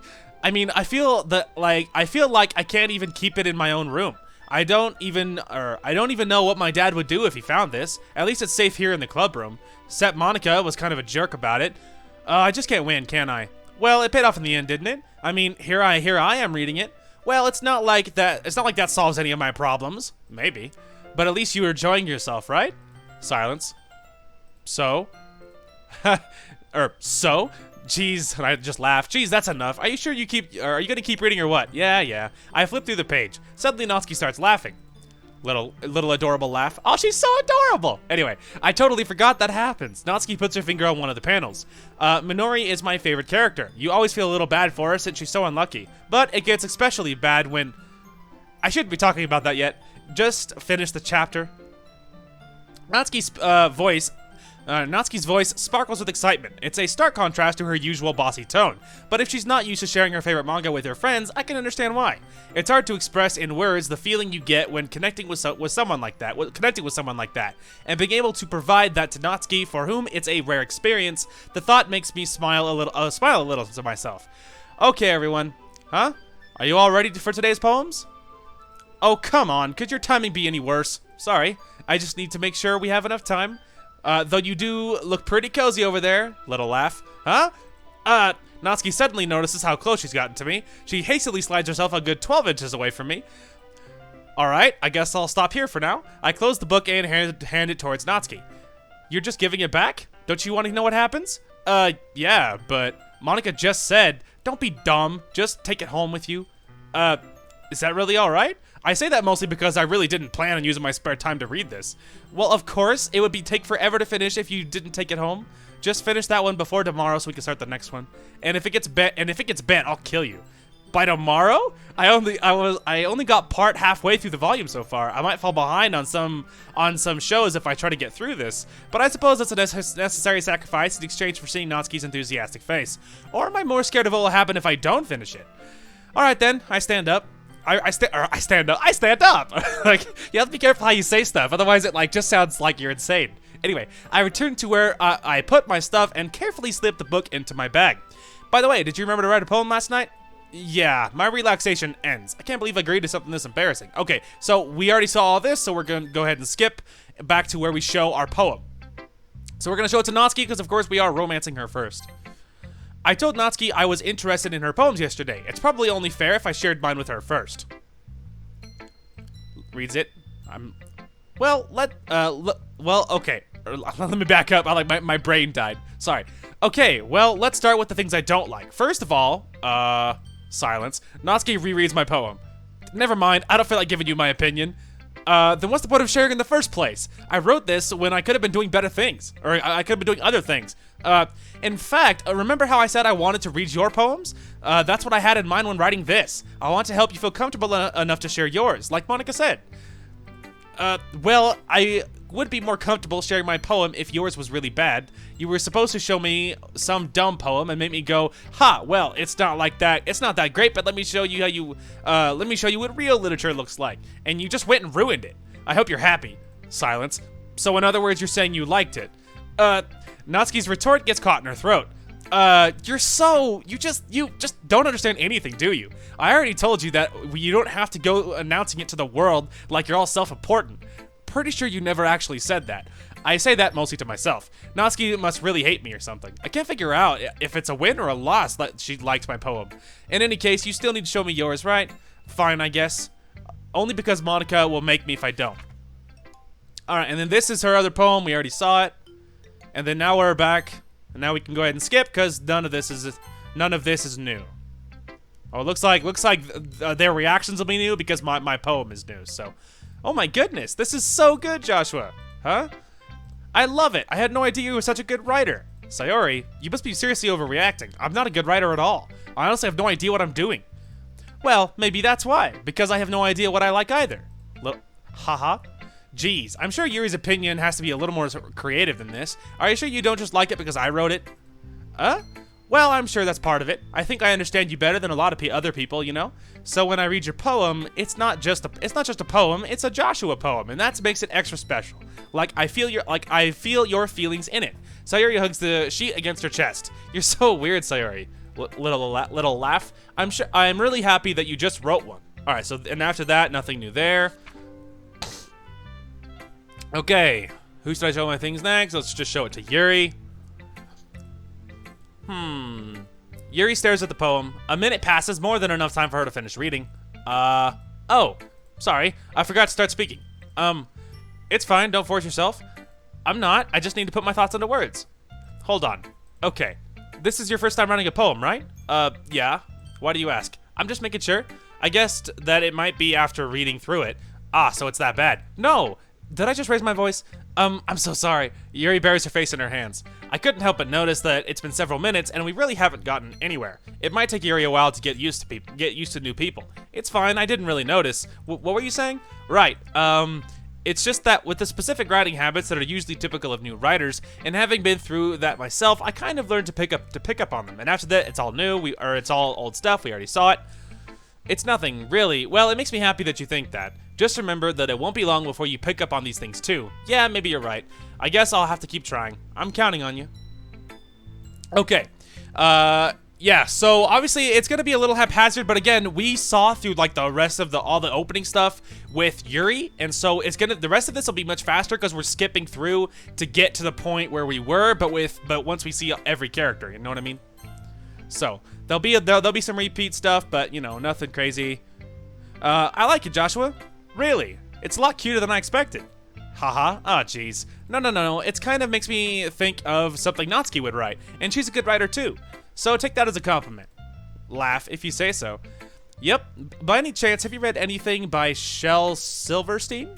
I mean, I feel like I can't even keep it in my own room. I don't even know what my dad would do if he found this. At least it's safe here in the club room. Except Monica was kind of a jerk about it. I just can't win, can I? Well, it paid off in the end, didn't it? I mean, here I am reading it. Well, it's not like that solves any of my problems. Maybe. But at least you were enjoying yourself, right? Silence. So? So? Jeez, and I just laughed. Jeez, that's enough. Are you sure are you gonna keep reading or what? Yeah. I flipped through the page. Suddenly Natsuki starts laughing. Little adorable laugh. Oh, she's so adorable! Anyway, I totally forgot that happens. Natsuki puts her finger on one of the panels. Minori is my favorite character. You always feel a little bad for her since she's so unlucky. But it gets especially bad when... I shouldn't be talking about that yet. Just finish the chapter. Natsuki's voice sparkles with excitement. It's a stark contrast to her usual bossy tone, but if she's not used to sharing her favorite manga with her friends, I can understand why. It's hard to express in words the feeling you get when connecting with someone like that, and being able to provide that to Natsuki, for whom it's a rare experience. The thought makes me smile a little to myself. Okay, everyone, huh? Are you all ready for today's poems? Oh, come on, could your timing be any worse? Sorry, I just need to make sure we have enough time. Though you do look pretty cozy over there. Little laugh. Huh? Natsuki suddenly notices how close she's gotten to me. She hastily slides herself a good 12 inches away from me. Alright, I guess I'll stop here for now. I close the book and hand it towards Natsuki. You're just giving it back? Don't you want to know what happens? Yeah, but Monica just said, don't be dumb, just take it home with you. Is that really alright? I say that mostly because I really didn't plan on using my spare time to read this. Well, of course, it would take forever to finish if you didn't take it home. Just finish that one before tomorrow so we can start the next one. And if it gets bent, I'll kill you. By tomorrow? I only got part halfway through the volume so far. I might fall behind on some shows if I try to get through this, but I suppose that's a necessary sacrifice in exchange for seeing Natsuki's enthusiastic face. Or am I more scared of what will happen if I don't finish it? All right then, I stand up. I stand up. Like, you have to be careful how you say stuff, otherwise it just sounds like you're insane. Anyway, I return to where I put my stuff and carefully slip the book into my bag. By the way, did you remember to write a poem last night? Yeah, my relaxation ends. I can't believe I agreed to something this embarrassing. Okay, so we already saw all this, so we're gonna go ahead and skip back to where we show our poem. So we're gonna show it to Natsuki because of course we are romancing her first. I told Natsuki I was interested in her poems yesterday. It's probably only fair if I shared mine with her first. Reads it. Okay. Let me back up. My brain died. Sorry. Okay, well, let's start with the things I don't like. First of all, silence. Natsuki rereads my poem. Never mind, I don't feel like giving you my opinion. Then what's the point of sharing in the first place? I wrote this when I could have been doing better things. Or I could have been doing other things. In fact, remember how I said I wanted to read your poems? That's what I had in mind when writing this. I want to help you feel comfortable enough to share yours, like Monica said. Well, would be more comfortable sharing my poem if yours was really bad. You were supposed to show me some dumb poem and make me go, ha, well, it's not like that. It's not that great, but let me show you how you, let me show you what real literature looks like. And you just went and ruined it. I hope you're happy. Silence. So in other words, you're saying you liked it. Natsuki's retort gets caught in her throat. You just don't understand anything, do you? I already told you that you don't have to go announcing it to the world like you're all self-important. Pretty sure you never actually said that. I say that mostly to myself. Natsuki must really hate me or something. I can't figure out if it's a win or a loss that she liked my poem. In any case, you still need to show me yours, right? Fine, I guess. Only because Monica will make me if I don't. Alright, and then this is her other poem. We already saw it. And then now we're back. And now we can go ahead and skip because none of this is new. Oh, it looks like their reactions will be new because my poem is new. So, oh my goodness, this is so good, Joshua. Huh? I love it. I had no idea you were such a good writer. Sayori, you must be seriously overreacting. I'm not a good writer at all. I honestly have no idea what I'm doing. Well, maybe that's why, because I have no idea what I like either. Haha. Geez, I'm sure Yuri's opinion has to be a little more creative than this. Are you sure you don't just like it because I wrote it? Well, I'm sure that's part of it. I think I understand you better than a lot of other people, you know? So when I read your poem, it's not just a poem, it's a Joshua poem, and that makes it extra special. I feel your feelings in it. Sayori hugs the sheet against her chest. You're so weird, Sayori. Little laugh. I'm really happy that you just wrote one. All right, so and after that, nothing new there. Okay, who should I show my things next? Let's just show it to Yuri. Yuri stares at the poem. A minute passes, more than enough time for her to finish reading. Oh, sorry, I forgot to start speaking. It's fine, don't force yourself. I'm not, I just need to put my thoughts into words. Hold on. Okay, this is your first time writing a poem, right? Yeah. Why do you ask? I'm just making sure. I guessed that it might be after reading through it. Ah, so it's that bad. No! Did I just raise my voice? I'm so sorry. Yuri buries her face in her hands. I couldn't help but notice that it's been several minutes and we really haven't gotten anywhere. It might take Yuri a while to get used to new people. It's fine, I didn't really notice. What were you saying? Right, it's just that with the specific writing habits that are usually typical of new writers, and having been through that myself, I kind of learned to pick up on them. And after that, it's all new, it's all old stuff, we already saw it. It's nothing, really. Well, it makes me happy that you think that. Just remember that it won't be long before you pick up on these things too. Yeah, maybe you're right. I guess I'll have to keep trying. I'm counting on you. Okay. Yeah, so obviously it's gonna be a little haphazard, but again, we saw through like the rest of all the opening stuff with Yuri, and so the rest of this will be much faster because we're skipping through to get to the point where we were, but once we see every character, you know what I mean? So there'll be some repeat stuff, but you know, nothing crazy. I like it, Joshua. Really, it's a lot cuter than I expected. Haha. Oh, jeez. No. It kind of makes me think of something Natsuki would write, and she's a good writer too. So take that as a compliment. Laugh if you say so. Yep. By any chance, have you read anything by Shel Silverstein?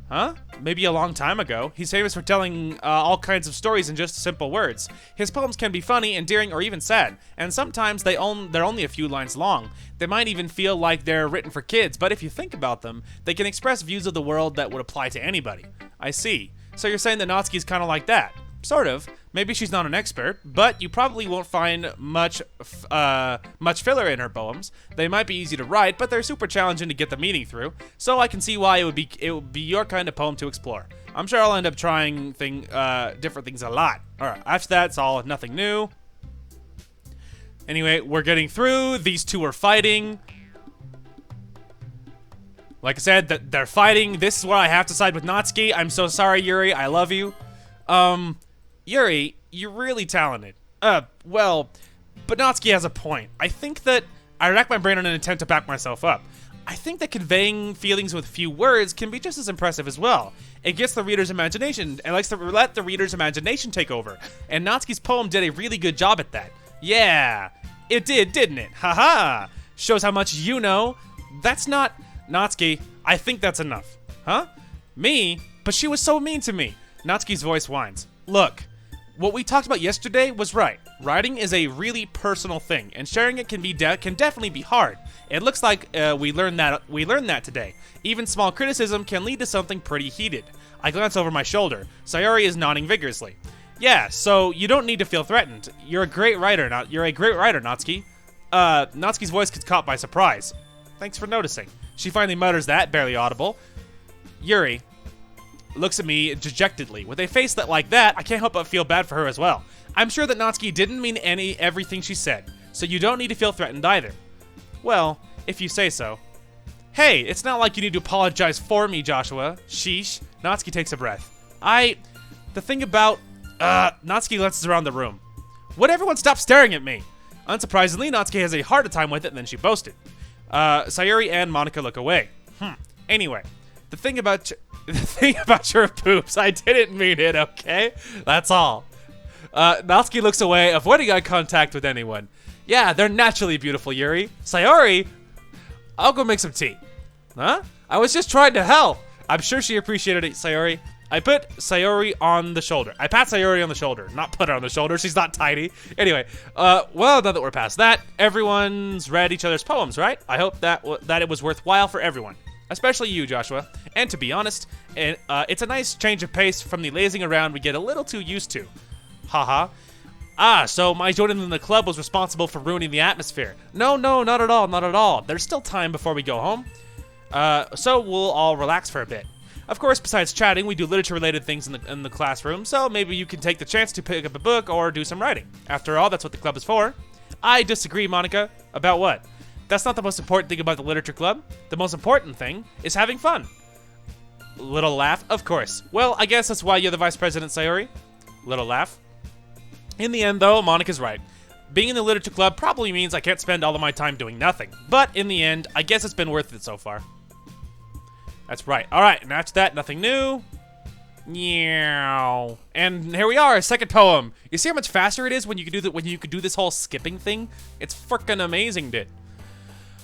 Huh? Maybe a long time ago. He's famous for telling all kinds of stories in just simple words. His poems can be funny, endearing, or even sad, and sometimes they're only a few lines long. They might even feel like they're written for kids, but if you think about them, they can express views of the world that would apply to anybody. I see. So you're saying that Natsuki's kind of like that? Sort of. Maybe she's not an expert, but you probably won't find much filler in her poems. They might be easy to write, but they're super challenging to get the meaning through. So I can see why it would be your kind of poem to explore. I'm sure I'll end up trying different things a lot. All right, after that, it's all nothing new. Anyway, we're getting through. These two are fighting. Like I said, they're fighting. This is where I have to side with Natsuki. I'm so sorry, Yuri. I love you. Yuri, you're really talented. Well, but Natsuki has a point. I think that I racked my brain on an attempt to back myself up. I think that conveying feelings with few words can be just as impressive as well. It gets the reader's imagination and likes to let the reader's imagination take over. And Natsuki's poem did a really good job at that. Yeah, it did, didn't it? Haha. Shows how much you know. That's not Natsuki. I think that's enough. Huh? Me? But she was so mean to me. Natsuki's voice whines. Look, what we talked about yesterday was right. Writing is a really personal thing, and sharing it can definitely be hard. It looks like we learned that today. Even small criticism can lead to something pretty heated. I glance over my shoulder. Sayori is nodding vigorously. Yeah, so you don't need to feel threatened. You're a great writer, Natsuki. Natsuki's voice gets caught by surprise. Thanks for noticing. She finally mutters that, barely audible. Yuri looks at me dejectedly. With a face like that, I can't help but feel bad for her as well. I'm sure that Natsuki didn't mean everything she said, so you don't need to feel threatened either. Well, if you say so. Hey, it's not like you need to apologize for me, Joshua. Sheesh. Natsuki takes a breath. The thing about... Natsuki glances around the room. Would everyone stop staring at me? Unsurprisingly, Natsuki has a harder time with it, and then she boasted. Sayori and Monica look away. Anyway, the thing about your boobs, I didn't mean it, okay? That's all. Natsuki looks away, avoiding eye contact with anyone. Yeah, they're naturally beautiful, Yuri. Sayori? I'll go make some tea. Huh? I was just trying to help. I'm sure she appreciated it, Sayori. I pat Sayori on the shoulder. Not put her on the shoulder. She's not tiny. Anyway, well, now that we're past that, everyone's read each other's poems, right? I hope that it was worthwhile for everyone, especially you, Joshua. And to be honest, it's a nice change of pace from the lazing around we get a little too used to. Haha. So my joining in the club was responsible for ruining the atmosphere. No, not at all. There's still time before we go home. So we'll all relax for a bit. Of course, besides chatting, we do literature-related things in the classroom, so maybe you can take the chance to pick up a book or do some writing. After all, that's what the club is for. I disagree, Monica. About what? That's not the most important thing about the literature club. The most important thing is having fun. Little laugh, of course. Well, I guess that's why you're the vice president, Sayori. Little laugh. In the end, though, Monica's right. Being in the literature club probably means I can't spend all of my time doing nothing. But in the end, I guess it's been worth it so far. That's right. All right, and after that, nothing new. Meow. And here we are, second poem. You see how much faster it is when you could do this whole skipping thing? It's freaking amazing, dude.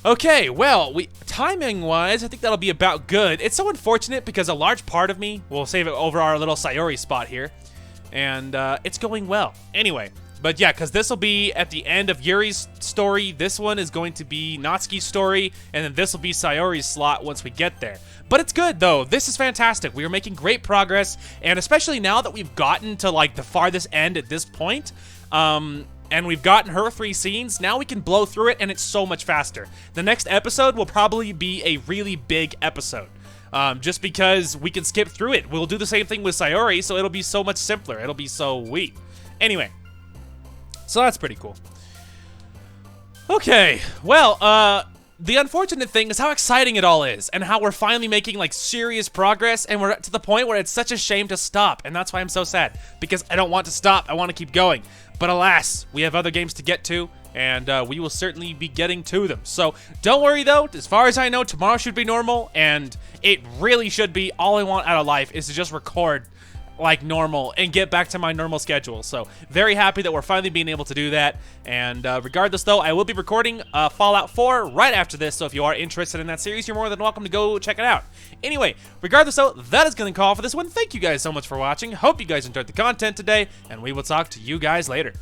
Okay, well, timing-wise, I think that'll be about good. It's so unfortunate because a large part of me will save it over our little Sayori spot here. And it's going well. Anyway, but yeah, because this will be at the end of Yuri's story. This one is going to be Natsuki's story, and then this will be Sayori's slot once we get there. But it's good, though. This is fantastic. We are making great progress, and especially now that we've gotten to, like, the farthest end at this point, and we've gotten her 3 scenes, now we can blow through it, and it's so much faster. The next episode will probably be a really big episode. Just because we can skip through it. We'll do the same thing with Sayori, so it'll be so much simpler. It'll be so sweet. Anyway, so that's pretty cool. Okay, well, the unfortunate thing is how exciting it all is, and how we're finally making, like, serious progress, and we're to the point where it's such a shame to stop, and that's why I'm so sad, because I don't want to stop. I want to keep going. But alas, we have other games to get to, and we will certainly be getting to them. So don't worry, though. As far as I know, tomorrow should be normal, and it really should be. All I want out of life is to just record like normal and get back to my normal schedule. So very happy that we're finally being able to do that. And regardless, though, I will be recording Fallout 4 right after this. So if you are interested in that series, you're more than welcome to go check it out. Anyway, regardless, though, that is going to call for this one. Thank you guys so much for watching. Hope you guys enjoyed the content today, and we will talk to you guys later.